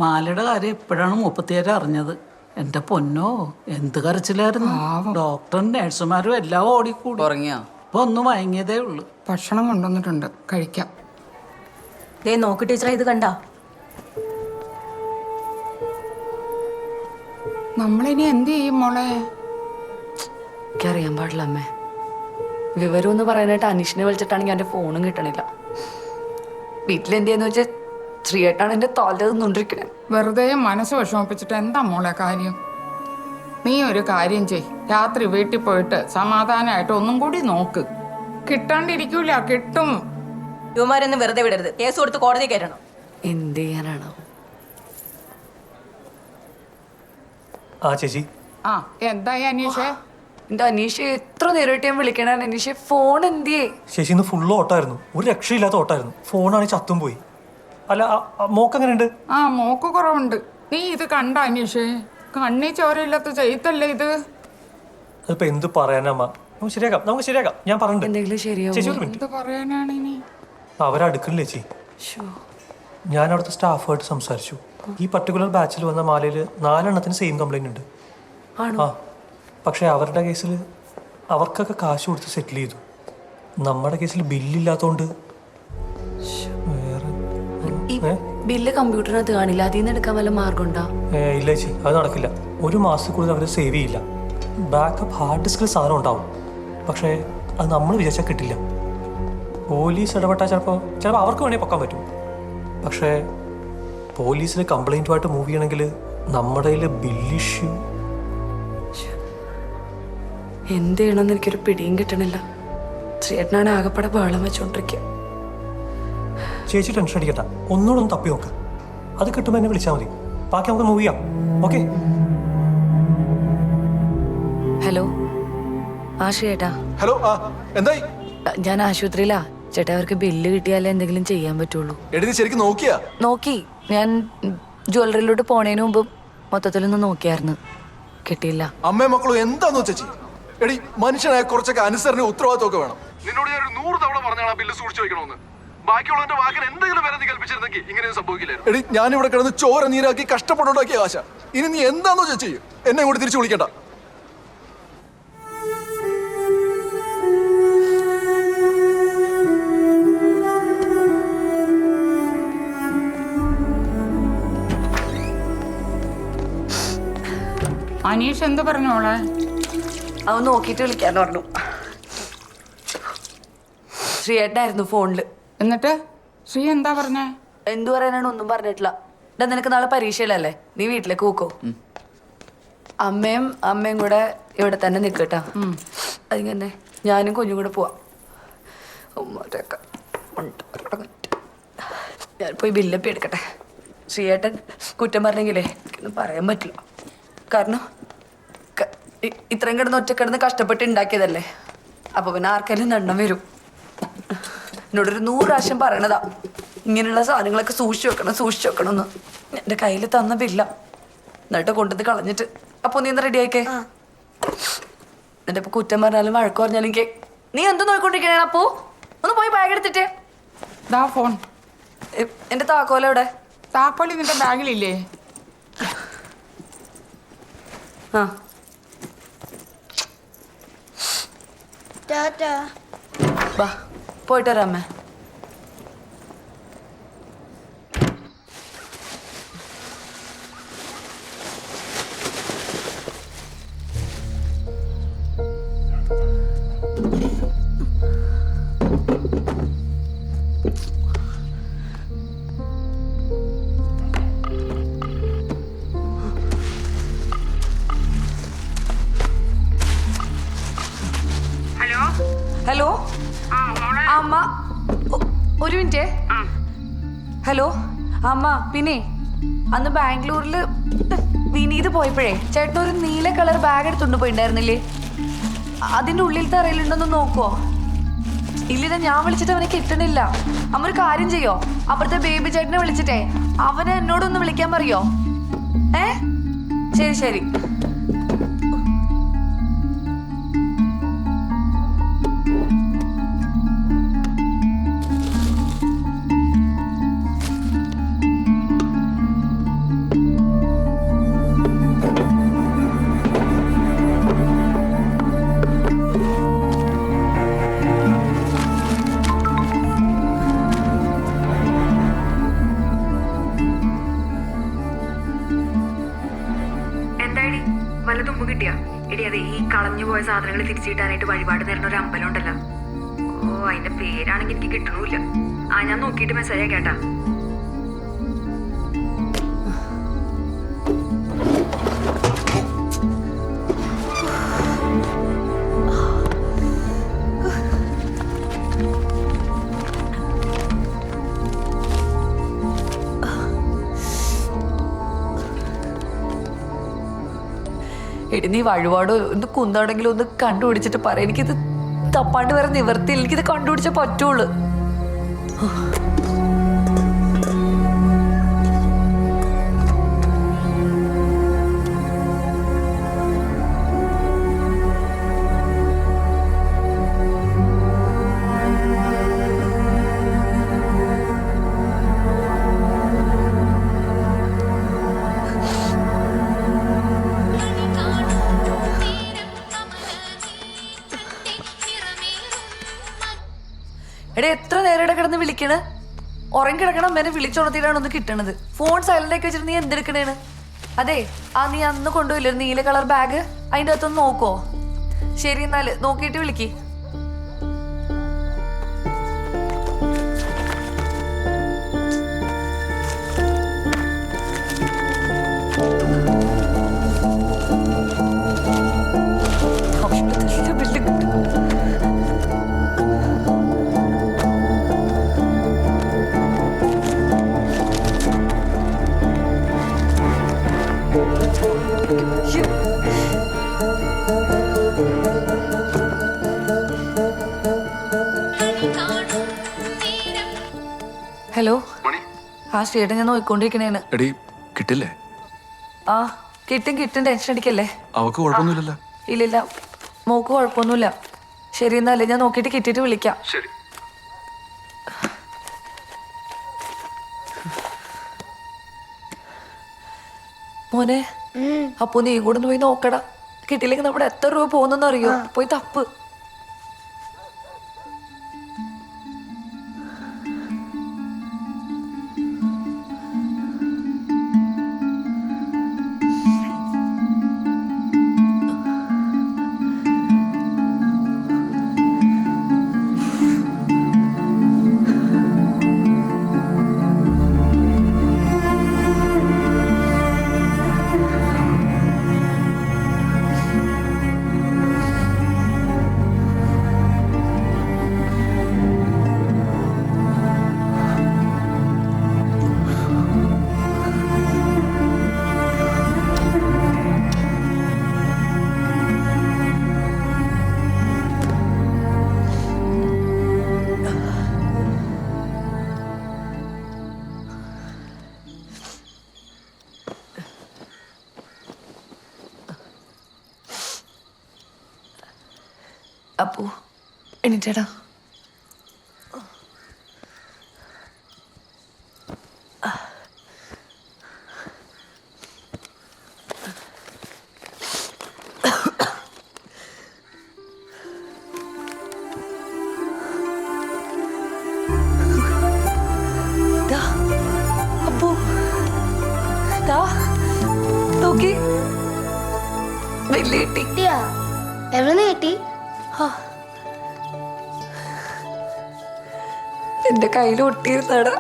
മാലയുടെ കാര്യം എപ്പോഴാണ് 37 അറിഞ്ഞത്. എന്റെ പൊന്നോ, എന്ത് കരച്ചിലായിരുന്നു. ഡോക്ടറും നഴ്സുമാരും എല്ലാം ഓടിക്കൂടി. ഉറങ്ങിയോ? ഇപ്പൊ ഒന്ന് മയങ്ങിയതേ ഉള്ളു. ഭക്ഷണം കൊണ്ടുവന്നിട്ടുണ്ട്, കഴിക്കാം. നോക്ക് ടീച്ചറെ, ഇത് കണ്ട. നമ്മളിനി എന്ത് ചെയ്യും മോളെ? എനിക്കറിയാൻ പാടില്ല അമ്മേ. വിവരം എന്ന് പറയാനായിട്ട് അനീഷിനെ വിളിച്ചിട്ടാണെങ്കിൽ എൻ്റെ ഫോണും കിട്ടണില്ല. വീട്ടിലെന്തെന്ന് വെച്ചാൽ ശ്രീയേട്ടാണ് എൻ്റെ തോല തിന്നോണ്ടിരിക്കണേ. വെറുതെ മനസ്സ് വിഷമിപ്പിച്ചിട്ട് എന്താ മോളെ കാര്യം? നീ ഒരു കാര്യം ചെയ്, രാത്രി വീട്ടിൽ പോയിട്ട് സമാധാനമായിട്ട് ഒന്നും കൂടി നോക്ക്. കിട്ടാണ്ടിരിക്കൂല, കിട്ടും. യുവമാരൊന്നും വെറുതെ വിടരുത്, കേസ് കൊടുത്ത് കോടതി കയറ്റണം. എന്ത് ചെയ്യാനാണോ? ആ ചേച്ചി. ആ എന്തായി അനീഷേ? എന്റെ അനീഷ് എത്ര നേരിട്ട് ഞാൻ വിളിക്കണ അനീഷ്, ഫോൺ എന്തിയേ? ചേച്ചി ഇന്ന് ഫുള്ള് ഓട്ടായിരുന്നു, ഒരു രക്ഷയില്ലാത്ത ഓട്ടായിരുന്നു. ഫോണാണെങ്കിൽ ചത്തും പോയി. അല്ല, മോക്ക് എങ്ങനെയുണ്ട്? ആ, മോക്ക് കുറവുണ്ട്. നീ ഇത് കണ്ട അനീഷേ? കണ്ണി ചോരയില്ലാത്ത ചെയ്തല്ലേ ഇത്? അതിപ്പോ എന്ത് പറയാനമ്മ. നമുക്ക് ശരിയാക്കാം. ഞാൻ പറഞ്ഞിട്ടുണ്ട്. എന്തെങ്കിലും ശരിയാവും. ചേച്ചി ഒരു മിനിറ്റ്. എന്ത് പറയാനാണ് ഇനി? അവരടുക്കണില്ലേ ചേച്ചി? ഞാൻ അവിടുത്തെ സ്റ്റാഫുമായിട്ട് സംസാരിച്ചു. ഈ പർട്ടിക്കുലർ ബാച്ചിൽ വന്ന മാലയിൽ 4 എണ്ണത്തിന് സെയിം കംപ്ലൈന്റ് ഉണ്ട്. ആ, പക്ഷെ അവരുടെ കേസിൽ അവർക്കൊക്കെ കാശ് കൊടുത്ത് സെറ്റിൽ ചെയ്തു. നമ്മുടെ കേസിൽ ബില്ലില്ലാത്തോണ്ട് ഈ ബില്ല് കമ്പ്യൂട്ടറിനകത്ത് കാണില്ല, അതിൽ നിന്ന് എടുക്കാൻ വല്ല മാർഗമുണ്ടോ? ഇല്ല ചേച്ചി, അത് നടക്കില്ല. 1 മാസത്തിൽ അവർ സേവ് ചെയ്യില്ല. ബാക്കപ്പ് ഹാർഡ് ഡിസ്കിൽ സാധനം ഉണ്ടാവും, പക്ഷേ അത് നമ്മൾ വിചാരിച്ചാൽ കിട്ടില്ല. പോലീസ് ഇടപെട്ടാൽ ചിലപ്പോൾ അവർക്ക് വേണമെങ്കിൽ പൊക്കാൻ പറ്റും. പക്ഷേ പോലീസിൽ കംപ്ലൈൻറ്റുമായിട്ട് മൂവ് ചെയ്യണമെങ്കിൽ നമ്മുടെ കയ്യിൽ ബില്ല് ഇഷ്യൂ. എന്ത് ചെയ്യണമെന്ന് എനിക്കൊരു പിടിയും കിട്ടണില്ല. ചേട്ടനാണ് ആകെപ്പാടെ ബഹളം വെച്ചോണ്ടിരിക്കുക. ചേച്ചി ടെൻഷൻ അടിക്കണ്ട, ഒന്നുകൂടെ ഒന്ന് തപ്പി നോക്ക്. അത് കിട്ടുമ്പോൾ എന്നെ വിളിച്ചാൽ മതി. ബാക്കി നമുക്ക് മൂവ് ചെയ്യാം. ഓക്കെ? ഹലോ, ആ ചേട്ടാ. ഹലോ, എന്തായി? ഞാൻ ആശുപത്രിയിലാ ചേട്ടാ. അവർക്ക് ബില്ല് കിട്ടിയാലേ എന്തെങ്കിലും ചെയ്യാൻ പറ്റുള്ളൂ. എടി, ശരിക്കും നോക്കിയാ? നോക്കി. ഞാൻ ജ്വല്ലറിയിലോട്ട് പോണേന് മുമ്പ് മൊത്തത്തിലൊന്ന് നോക്കിയായിരുന്നു, കിട്ടിയില്ല. അമ്മയും മക്കളും എന്താന്ന് വെച്ചി? എടി, മനുഷ്യനായ കുറച്ചൊക്കെ അനുസരണ ഉത്തരവാദിത്വമൊക്കെ വേണം. നിന്നോട് ഞാൻ 100 തവണ പറഞ്ഞാണ് ആ ബില്ല് സൂക്ഷിച്ചു വെക്കണമെന്ന്. ബാക്കിയുള്ളവന്റെ വാക്കിന് എന്തെങ്കിലും വരെ നീ കൽപ്പിച്ചിരുന്നെങ്കിൽ ഇങ്ങനെയൊന്നും സംഭവിക്കില്ലായിരുന്നു. എടി, ഞാനിവിടെ കിടന്ന് ചോര നീരാക്കി കഷ്ടപ്പെട്ടുണ്ടാക്കിയ കാശ. ഇനി നീ എന്താന്നോ ചേച്ചി, എന്നെ കൂടി തിരിച്ചു വിളിക്കണ്ട. അനീഷ് എന്ത് പറഞ്ഞു മോളെ? അവൻ നോക്കിയിട്ട് വിളിക്കാന്ന് പറഞ്ഞു. ശ്രീയേട്ടനായിരുന്നു ഫോണില്. എന്നിട്ട് ശ്രീ എന്താ പറഞ്ഞേ? എന്തു പറയാനാണ്, ഒന്നും പറഞ്ഞിട്ടില്ല. ഇതാ, നിനക്ക് നാളെ പരീക്ഷയിലല്ലേ, നീ വീട്ടിലേക്ക് പോക്കോ. അമ്മയും കൂടെ ഇവിടെ തന്നെ നിൽക്കട്ടാ. അതിങ്ങനെ ഞാനും കുഞ്ഞും കൂടെ പോവാം. ഞാൻ പോയി ബില്ലപ്പി എടുക്കട്ടെ. ശ്രീയേട്ടൻ കുറ്റം പറഞ്ഞെങ്കിലേ എനിക്കൊന്നും പറയാൻ പറ്റില്ല. കാരണം ഇത്രയും കിടന്ന് ഒറ്റക്കിടന്ന് കഷ്ടപ്പെട്ട് ഉണ്ടാക്കിയതല്ലേ. അപ്പൊ പിന്നെ ആർക്കെങ്കിലും ദണ്ണം വരും. എന്നോടൊരു 100 പ്രാവശ്യം പറയണതാ ഇങ്ങനെയുള്ള സാധനങ്ങളൊക്കെ സൂക്ഷിച്ചു വെക്കണം എന്ന്. എൻ്റെ കയ്യിൽ തന്ന ബില്ല എന്നിട്ട് കൊണ്ടത് കളഞ്ഞിട്ട്. അപ്പൊ നീ എന്താ റെഡി ആയിക്കേ? എന്നിട്ട് ഇപ്പൊ കുറ്റം പറഞ്ഞാലും വഴക്ക് പറഞ്ഞാലും നീ എന്ത് നോക്കിക്കൊണ്ടിരിക്കണേ? അപ്പോ ഒന്ന് പോയി ബാഗ് എടുത്തിട്ടേ. ഫോൺ. എന്റെ താക്കോലെവിടെ? താക്കോലി നിന്റെ ബാഗിലില്ലേ? ആ, ബാ പോയിട്ട് വരാം അമ്മേ. ഹലോ അമ്മ, ഒരു മിനിറ്റ്. ഹലോ അമ്മ, പിന്നെ അന്ന് ബാംഗ്ലൂരിൽ വിനീത് പോയപ്പോഴേ ചേട്ടനൊരു നീല കളർ ബാഗ് എടുത്തുകൊണ്ട് പോയിണ്ടായിരുന്നില്ലേ? അതിൻ്റെ ഉള്ളിലത്തെ അറിയിലുണ്ടെന്ന് നോക്കുവോ? ഇല്ലില്ല, ഞാൻ വിളിച്ചിട്ട് അവനെ കിട്ടണില്ല. അമ്മ ഒരു കാര്യം ചെയ്യോ, അപ്പുറത്തെ ബേബി ചേട്ടനെ വിളിച്ചിട്ടേ അവനെ എന്നോടൊന്ന് വിളിക്കാൻ പറയോ? ശരി ശരി. കളഞ്ഞുപോയ സാധനങ്ങൾ തിരിച്ചു കിട്ടാനായിട്ട് വഴിപാട് നേരുന്ന ഒരു അമ്പലം ഉണ്ടല്ലോ. അതിന്റെ പേരാണെങ്കിൽ എനിക്ക് കിട്ടണില്ല. ഞാൻ നോക്കിയിട്ട് മെസ്സേജ് കേട്ടാ. എടി, നീ വഴിപാട് ഒന്ന് കുന്നാണെങ്കിലും ഒന്ന് കണ്ടുപിടിച്ചിട്ട് പറ. എനിക്കിത് തപ്പാണ്ട് വേറെ നിവർത്തിയില്ല. എനിക്കിത് കണ്ടുപിടിച്ചേ പറ്റുള്ളൂ. എടാ, എത്ര നേരം കിടന്ന് വിളിക്കണ്? ഉറങ്ങി കിടക്കണം അമ്മേനെ വിളിച്ചുണർത്തിയിട്ടാണ് ഒന്ന് കിട്ടണത്. ഫോൺ സൈലന്റ് ആക്കി വെച്ചിട്ട് നീ എന്തെടുക്കണേണ്? അതെ, നീ അന്ന് കൊണ്ടുപോയില്ലേ ഒരു നീല കളർ ബാഗ്, അതിൻ്റെ അകത്തൊന്ന് നോക്കോ? ശരി, എന്നാല് നോക്കിയിട്ട് വിളിക്ക്. ഹലോ, ശ്രീയേട്ടൻ ഞാൻ നോക്കിക്കൊണ്ടിരിക്കണേണ്. എടി കിട്ടില്ലേ? കിട്ടും ടെൻഷൻ അടിക്കല്ലേ. അവക്ക് കുഴപ്പമൊന്നുമില്ലല്ലോ? ഇല്ലില്ല, മോക്ക് കുഴപ്പമൊന്നുമില്ല. ശരി, എന്നല്ലേ ഞാൻ നോക്കിയിട്ട് കിട്ടിയിട്ട് വിളിക്കാം. ശരി. മോനെ, അപ്പൊ നീ കൂടെ ഒന്ന് പോയി നോക്കടാ. കിട്ടിയില്ലെങ്കിൽ നമ്മുടെ എത്ര രൂപ പോകുന്നെന്ന് അറിയോ? പോയി തപ്പ്. അപ്പോ എണീറ്റേടാ. അപ്പോ നോക്കി വലിയ കിട്ടിയാ? എവിടെ കിട്ടി? എന്റെ കയ്യിൽ ഒട്ടിയിരുന്നടാ.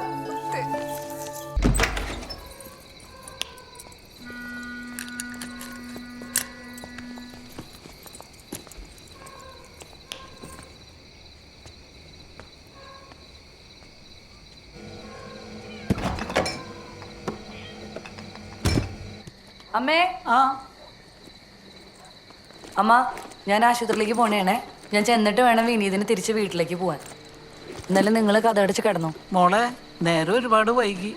അമ്മേ, അമ്മ, ഞാൻ ആശുപത്രിയിലേക്ക് പോണേണേ. ഞാൻ ചെന്നിട്ട് വേണം വിനീതിന് തിരിച്ച് വീട്ടിലേക്ക് പോവാൻ. എന്നാലും നിങ്ങൾ കഥ അടച്ച് കിടന്നു. മോളെ, നേരെ ഒരുപാട് വൈകി.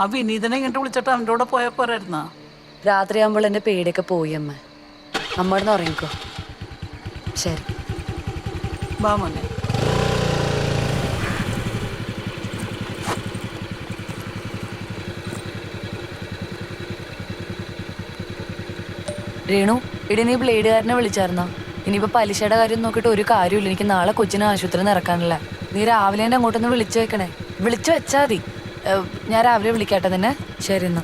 ആ വിനീതനെ ഇങ്ങോട്ട് വിളിച്ചിട്ട് അവൻ്റെ കൂടെ പോയാൽ പോരായിരുന്നാ? രാത്രിയാകുമ്പോൾ എൻ്റെ പേടിയൊക്കെ പോയി അമ്മ. അമ്മ ഉറങ്ങിക്കോ. ശരി, വാ മോനെ. രേണു, ഇടി നീ ബ്ലേഡുകാരനെ വിളിച്ചായിരുന്നോ? ഇനിയിപ്പോ പലിശയുടെ കാര്യം നോക്കിയിട്ട് ഒരു കാര്യമില്ല. എനിക്ക് നാളെ കൊച്ചിനെ ആശുപത്രി നിറക്കാനല്ല. നീ രാവിലെ തന്നെ അങ്ങോട്ടൊന്ന് വിളിച്ചു വെക്കണേ. വിളിച്ചു വെച്ചാൽ മതി. ഞാൻ രാവിലെ വിളിക്കാട്ടെ നിന്നെ. ശരി എന്നാ.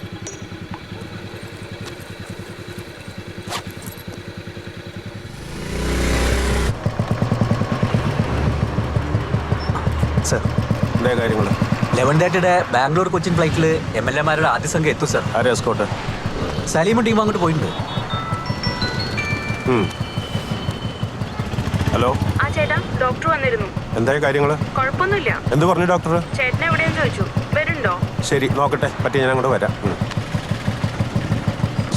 സർ, എന്താ കാര്യങ്ങൾ? 11:30 ബാംഗ്ലൂർ കൊച്ചിൻ ഫ്ലൈറ്റിൽ MLA-മാരുടെ ആദ്യ സംഘം എത്തും സർ. ആരെ എസ്കോട്ട്? സലീമും ടീം അങ്ങോട്ട് പോയിട്ടുണ്ട്. ഹലോ. ചേട്ടാ, ഡോക്ടർ വന്നിരുന്നു. എന്തായ കാര്യങ്ങൾ? കുഴപ്പമൊന്നുമില്ല. എന്ത് പറഞ്ഞു ഡോക്ടർ? ചേട്ടൻ എവിടെയെന്ന് ചോദിച്ചു. വരുന്നുണ്ടോ? ശരി, നോക്കട്ടെ. പറ്റി ഞാൻ അങ്ങോട്ട് വരാം.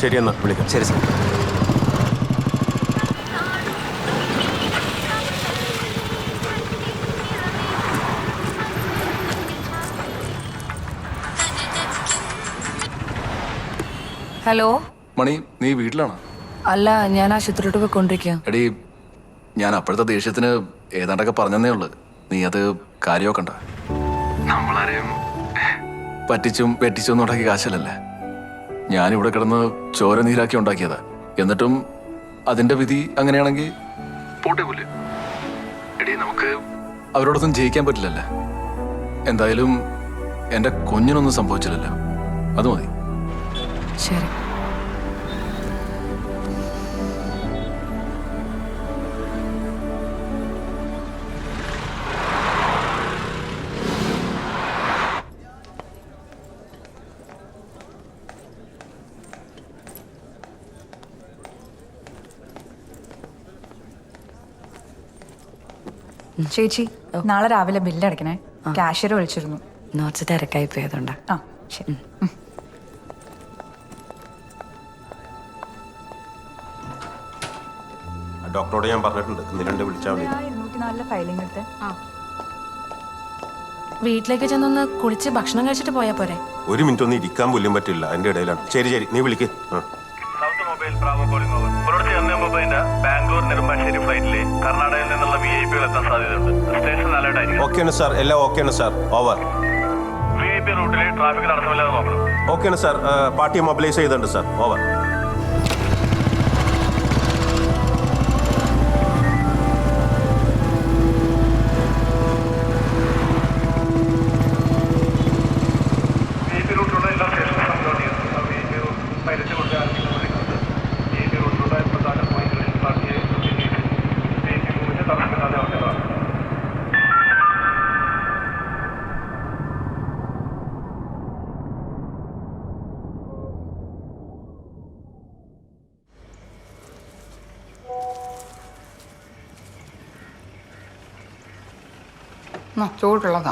ശരി, എന്നാ വിളിക്കാം. ശരി സർ. ഹലോ മണി, നീ വീട്ടിലാണോ? അല്ല, ഞാൻ ആശുപത്രിയിലോട്ട് പോയിക്കൊണ്ടിരിക്കുക. എടീ, ഞാൻ അപ്പോഴത്തെ ദേഷ്യത്തിന് ഏതാണ്ടൊക്കെ പറഞ്ഞതേ ഉള്ളു. നീ അത് കാര്യമൊക്കണ്ട. നമ്മളാരെയും പറ്റിച്ചും വെട്ടിച്ചും ഒന്നും ഉണ്ടാക്കിയ കാശല്ലല്ലേ. ഞാനിവിടെ കിടന്ന് ചോര നീരാക്കി ഉണ്ടാക്കിയതാ. എന്നിട്ടും അതിന്റെ വിധി അങ്ങനെയാണെങ്കിൽ പോട്ടെ പോലെ. എടീ, നമുക്ക് അവരോടൊന്നും ജയിക്കാൻ പറ്റില്ലല്ലേ. എന്തായാലും എൻ്റെ കുഞ്ഞിനൊന്നും സംഭവിച്ചില്ലല്ലോ, അത് മതി. ശരി. ചേച്ചി നാളെ രാവിലെ ബില്ല് അടയ്ക്കണേ. കാഷ്യർ വിളിച്ചിരുന്നു. നോട്ട്സ് തിരക്കായി പോയതുകൊണ്ടാ. ആ ശരി. ഡോക്ടറോട് ഞാൻ പറഞ്ഞിട്ടുണ്ട്, ഇന്നിരണ്ട് വിളിച്ചാൽ മതി. 204 ഫയലിംഗ് എടുത്ത്. വീട്ടിലേക്ക് ചെന്നൊന്ന് കുളിച്ച് ഭക്ഷണം കഴിച്ചിട്ട് പോയാ പോരെ? ഒരു മിനിറ്റ് ഒന്നും ഇരിക്കാൻ പോലും പറ്റില്ല, എൻ്റെ ഇടയിലാണ്. ശരി ശരി, നീ വിളിക്ക്. ബാംഗ്ലൂർ നെടുമ്പാശ്ശേരി ഫ്ലൈറ്റിലെ കർണാടകയിൽ നിന്നുള്ള VIP എത്താൻ സാധ്യതയുണ്ട്. സ്റ്റേഷൻ അലേർട്ട് ആയിരിക്കും. ഓക്കെയാണ് സാർ, എല്ലാം ഓക്കെയാണ് സാർ. ഓവർ. VIP റൂട്ടിലെ ട്രാഫിക് തടസ്സമില്ലാതെ നോക്കണം. ഓക്കെയാണ് സാർ, പാർട്ടി മൊബിലൈസ് ചെയ്തിട്ടുണ്ട് സാർ. ഓവർ. VIP റൂട്ടിലുള്ള എല്ലാ സ്റ്റേഷനും കൺട്രോൾ ചെയ്യുന്നു. VIP പൈലറ്റ് കൊണ്ട് ആരംഭിക്കുന്നത് VIP റൂട്ടിലുള്ള പ്രധാന പോയിന്റുകളിൽ പാർട്ടിയെ VIP മൂവിന്റെ തടസ്സമില്ലാതെ ആവുന്നതാണ്. ചൂടുള്ളതാ.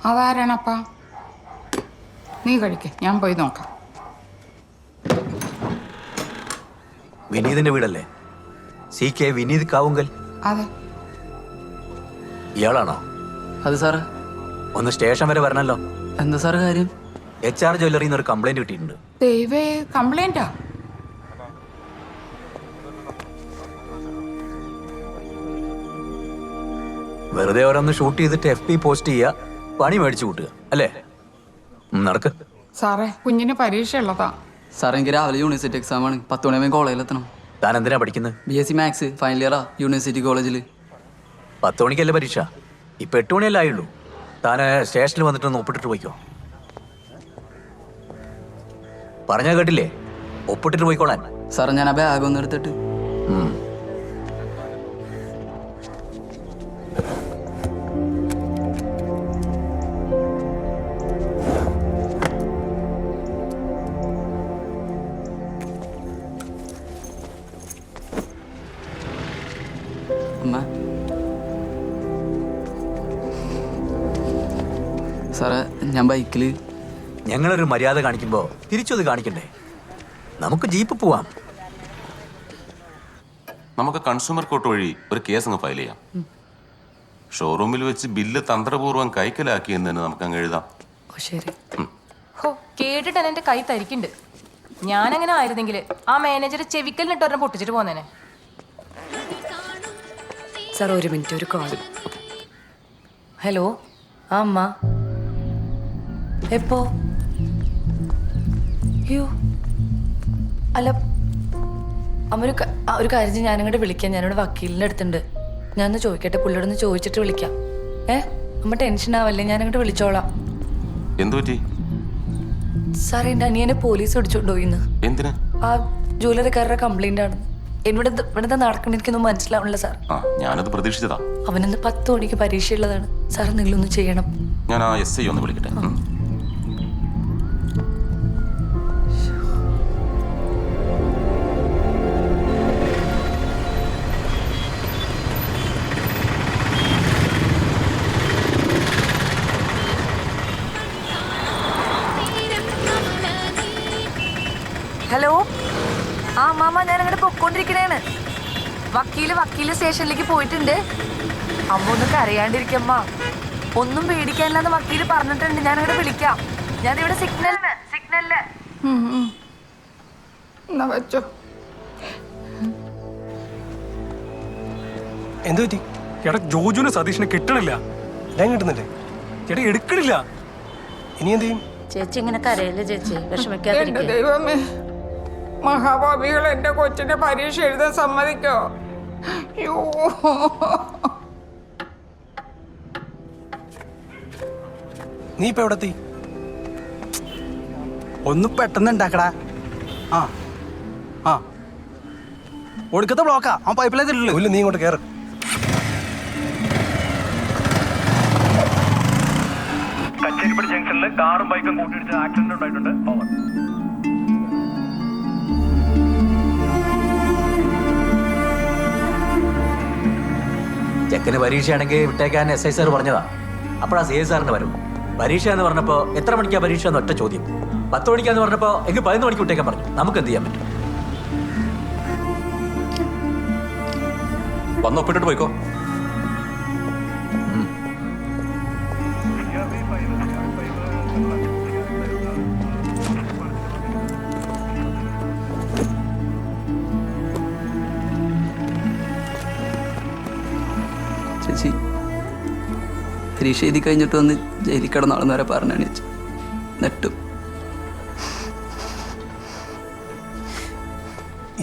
അതാരാണപ്പാ? നീ കഴിക്ക, ഞാൻ പോയി നോക്കാം. വിനീതിന്റെ വീടല്ലേ? CK വിനീത് കാവുങ്കൽ. അതെ. ഇയാളാണോ? അത് സാറ്. ഒന്ന് സ്റ്റേഷൻ വരെ വരണല്ലോ. എന്താ സാറ് കാര്യം? HR ജ്വല്ലറിയിൽ നിന്ന് ഒരു കംപ്ലൈന്റ് കിട്ടിയിട്ടുണ്ട്. ദൈവേ, കംപ്ലൈന്റാ? വെറുതെ ഓരോന്ന് ഷൂട്ട് ചെയ്തിട്ട് FB പോസ്റ്റ് ചെയ്യുക, പണി മേടിച്ചു കൂട്ടുക അല്ലേ? നടക്ക്. സാറേ, കുഞ്ഞിന് പരീക്ഷ ഉള്ളതാ. സാറേ, എനിക്ക് രാവിലെ യൂണിവേഴ്സിറ്റി എക്സാം ആണ്. 10 മണിയാകുമ്പോൾ കോളേജിലെത്തണം. താൻ എന്തിനാ പഠിക്കുന്നത്? BSc മാത്സ് ഫൈനൽ ഇയറാ യൂണിവേഴ്സിറ്റി കോളേജിൽ. 10 മണിക്കല്ലേ പരീക്ഷ? ഇപ്പം 8 മണിയല്ലേ ആയുള്ളൂ. താൻ സ്റ്റേഷനിൽ വന്നിട്ടൊന്ന് ഒപ്പിട്ടിട്ട് പോയിക്കോ. പറഞ്ഞാ കേട്ടില്ലേ? ഒപ്പിട്ടിട്ട് പോയിക്കോളാൻ. സാറേ, ഞാൻ ആ ബാഗ് ഒന്ന് എടുത്തിട്ട്. അമ്മ, സാറേ, ഞാൻ ബൈക്കിൽ. ഞങ്ങളൊരു മര്യാദ കാണിക്കുമ്പോൾ തിരിച്ചത് കാണിക്കണ്ടേ? നമുക്ക് ജീപ്പ് പോവാം. നമുക്ക് കൺസ്യൂമർ കോർട്ട് വഴി ഒരു കേസ് അങ്ങ് ഫയൽ ചെയ്യാം. ഷോറൂമിൽ വെച്ച് ബില്ല് തന്ത്രപൂർവ്വം കൈക്കലാക്കിയെന്ന് തന്നെ നമുക്ക് അങ്ങ് എഴുതാം. ശരി. ഹോ, കേട്ടിട്ട് എന്റെ കൈ തരിക്കുണ്ട്. ഞാനങ്ങനെ ആയിരുന്നെങ്കിൽ ആ മാനേജർ ചെവിക്കലിനിട്ട് ഒരെണ്ണം പൊട്ടിച്ചിട്ട് പോന്നേനെ. സാർ, ഒരു മിനിറ്റ്, ഒരു കോൾ. ഹലോ. ആ അമ്മ എപ്പോ? അയ്യോ, അല്ല അമ്മ, ഒരു കാര്യം ചെയ്യ്, ഞാനിങ്ങോട്ട് വിളിക്കാം. ഞാനിവിടെ വക്കീലിൻ്റെ അടുത്തുണ്ട്. ഞാനൊന്ന് ചോദിക്കട്ടെ, പുള്ളിയോടൊന്ന് ചോദിച്ചിട്ട് വിളിക്കാം. അമ്മ ടെൻഷൻ ആവല്ലേ, ഞാനിങ്ങോട്ട് വിളിച്ചോളാം. എന്തു പറ്റി? സാർ, എൻ്റെ അനിയനെ പോലീസ് പിടിച്ചോണ്ടുപോയിന്ന്. എന്തിനാ? ആ ജ്വല്ലറിക്കാരുടെ കംപ്ലൈൻ്റ് ആണ്. ഇവിടെ നടക്കണ എനിക്കൊന്നും മനസ്സിലാവണില്ല സാർ. ഞാനത് പ്രതീക്ഷിച്ചതാ. അവനിന്ന് 10 മണിക്ക് പരീക്ഷയുള്ളതാണ്. സാർ, നിങ്ങളൊന്ന് ചെയ്യണം. ഞാൻ ആ SI ഒന്ന് വിളിക്കട്ടെ. ഹലോ. ആ മാമ, ഞാൻ അങ്ങോട്ട് പൊക്കോണ്ടിരിക്കണേണ്. വക്കീല് സ്റ്റേഷനിലേക്ക് പോയിട്ടുണ്ട്. അമ്മ ഒന്നും കരയാണ്ടിരിക്കമ്മ. ഒന്നും പേടിക്കാനില്ലെന്ന് വക്കീല് പറഞ്ഞിട്ടുണ്ട്. ഞാൻ അങ്ങോട്ട് വിളിക്കാം. ഞാനിവിടെ സിഗ്നലില്. എന്നാ വെച്ചോ. എന്ത് പറ്റി? എടാ, ജോജുവിനെ സതീഷിനെ കിട്ടണില്ല. ഞാൻ കിട്ടുന്നില്ലേ? ചേട്ടാ, എടുക്കണില്ല. ഇനി എന്ത് ചെയ്യും? ചേച്ചി ഇങ്ങനെ കരയല്ലേ ചേച്ചി, എന്റെ വിഷമിക്കാതിരിക്കുക. ദൈവമേ, മഹാഭാവികൾ എന്റെ കൊച്ചിന്റെ പരീക്ഷ എഴുതാൻ സമ്മതിക്കോ? അയ്യോ, നീ ഇപ്പൊ എവിടെ എത്തി? ഒന്ന് പെട്ടെന്ന് ഉണ്ടാക്കടാ. ആ ആ ഒടുക്കത്തെ ബ്ലോക്കാ. ആ പൈപ്പിലേതില്ലല്ലോ. നീ ഇങ്ങോട്ട് കയറ്. കച്ചേരിപ്പടി ജംഗ്ഷനിൽ കാറും ബൈക്കും കൂട്ടിയിടിച്ച് ആക്സിഡന്റ് ഉണ്ടായിട്ടുണ്ട്. ഓവർ. ചെക്കന് പരീക്ഷയാണെങ്കിൽ വിട്ടേക്കാൻ SI സാർ പറഞ്ഞതാ. അപ്പോഴാ CA സാറിന് വരും. പരീക്ഷ എന്ന് പറഞ്ഞപ്പോൾ എത്ര മണിക്കാ പരീക്ഷ എന്ന് ഒറ്റ ചോദ്യം. 10 മണിക്കാന്ന് പറഞ്ഞപ്പോൾ എങ്കിൽ 11 മണിക്ക് വിട്ടേക്കാൻ പറഞ്ഞു. നമുക്ക് എന്ത് ചെയ്യാൻ പറ്റും? വന്ന് ഒപ്പിട്ടിട്ട് പോയിക്കോ. ചേച്ചി പരീക്ഷ എഴുതി കഴിഞ്ഞിട്ട് വന്ന് ജയിലിൽ കിടന്നാളെന്ന് വരെ പറഞ്ഞാണ് ചേച്ചി. നെട്ടു.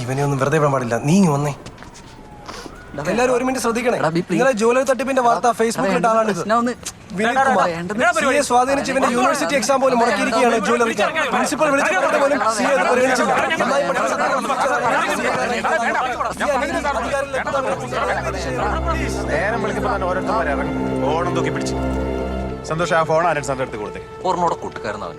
ഇവനെ ഒന്നും വെറുതെ വിടാൻ പാടില്ല. നീ ഇങ്ങ് വന്നേ. എല്ലാരും ഒരു മിനിറ്റ് ശ്രദ്ധിക്കണേ. ഇന്നലെ ജ്വല്ലറി തട്ടിപ്പിന്റെ വാർത്ത ഫേസ്ബുക്കിലിട്ട ആളാണിത്. വിനീത് കുമാർ CA സ്വാധീനിച്ച് ഇവന്റെ യൂണിവേഴ്സിറ്റി എക്സാം പോലും മുടക്കിയിരിക്കുകയാണ് ജ്വല്ലറിക്കാർ. പ്രിൻസിപ്പൽ വിളിച്ചിട്ട് പോലും CA അത് പരിഗണിച്ചില്ല. നന്നായി നേരം വിളിക്കുമ്പോൾ തന്നെ ഓരോരുത്തർ ഇറങ്ങും. ഓണം തൂക്കി പിടിച്ച്. സന്തോഷം, ആ ഫോൺ ആരും അടുത്ത് കൊടുത്തേ. ഓർമ്മോടെ കൂട്ടുകാരനവൻ.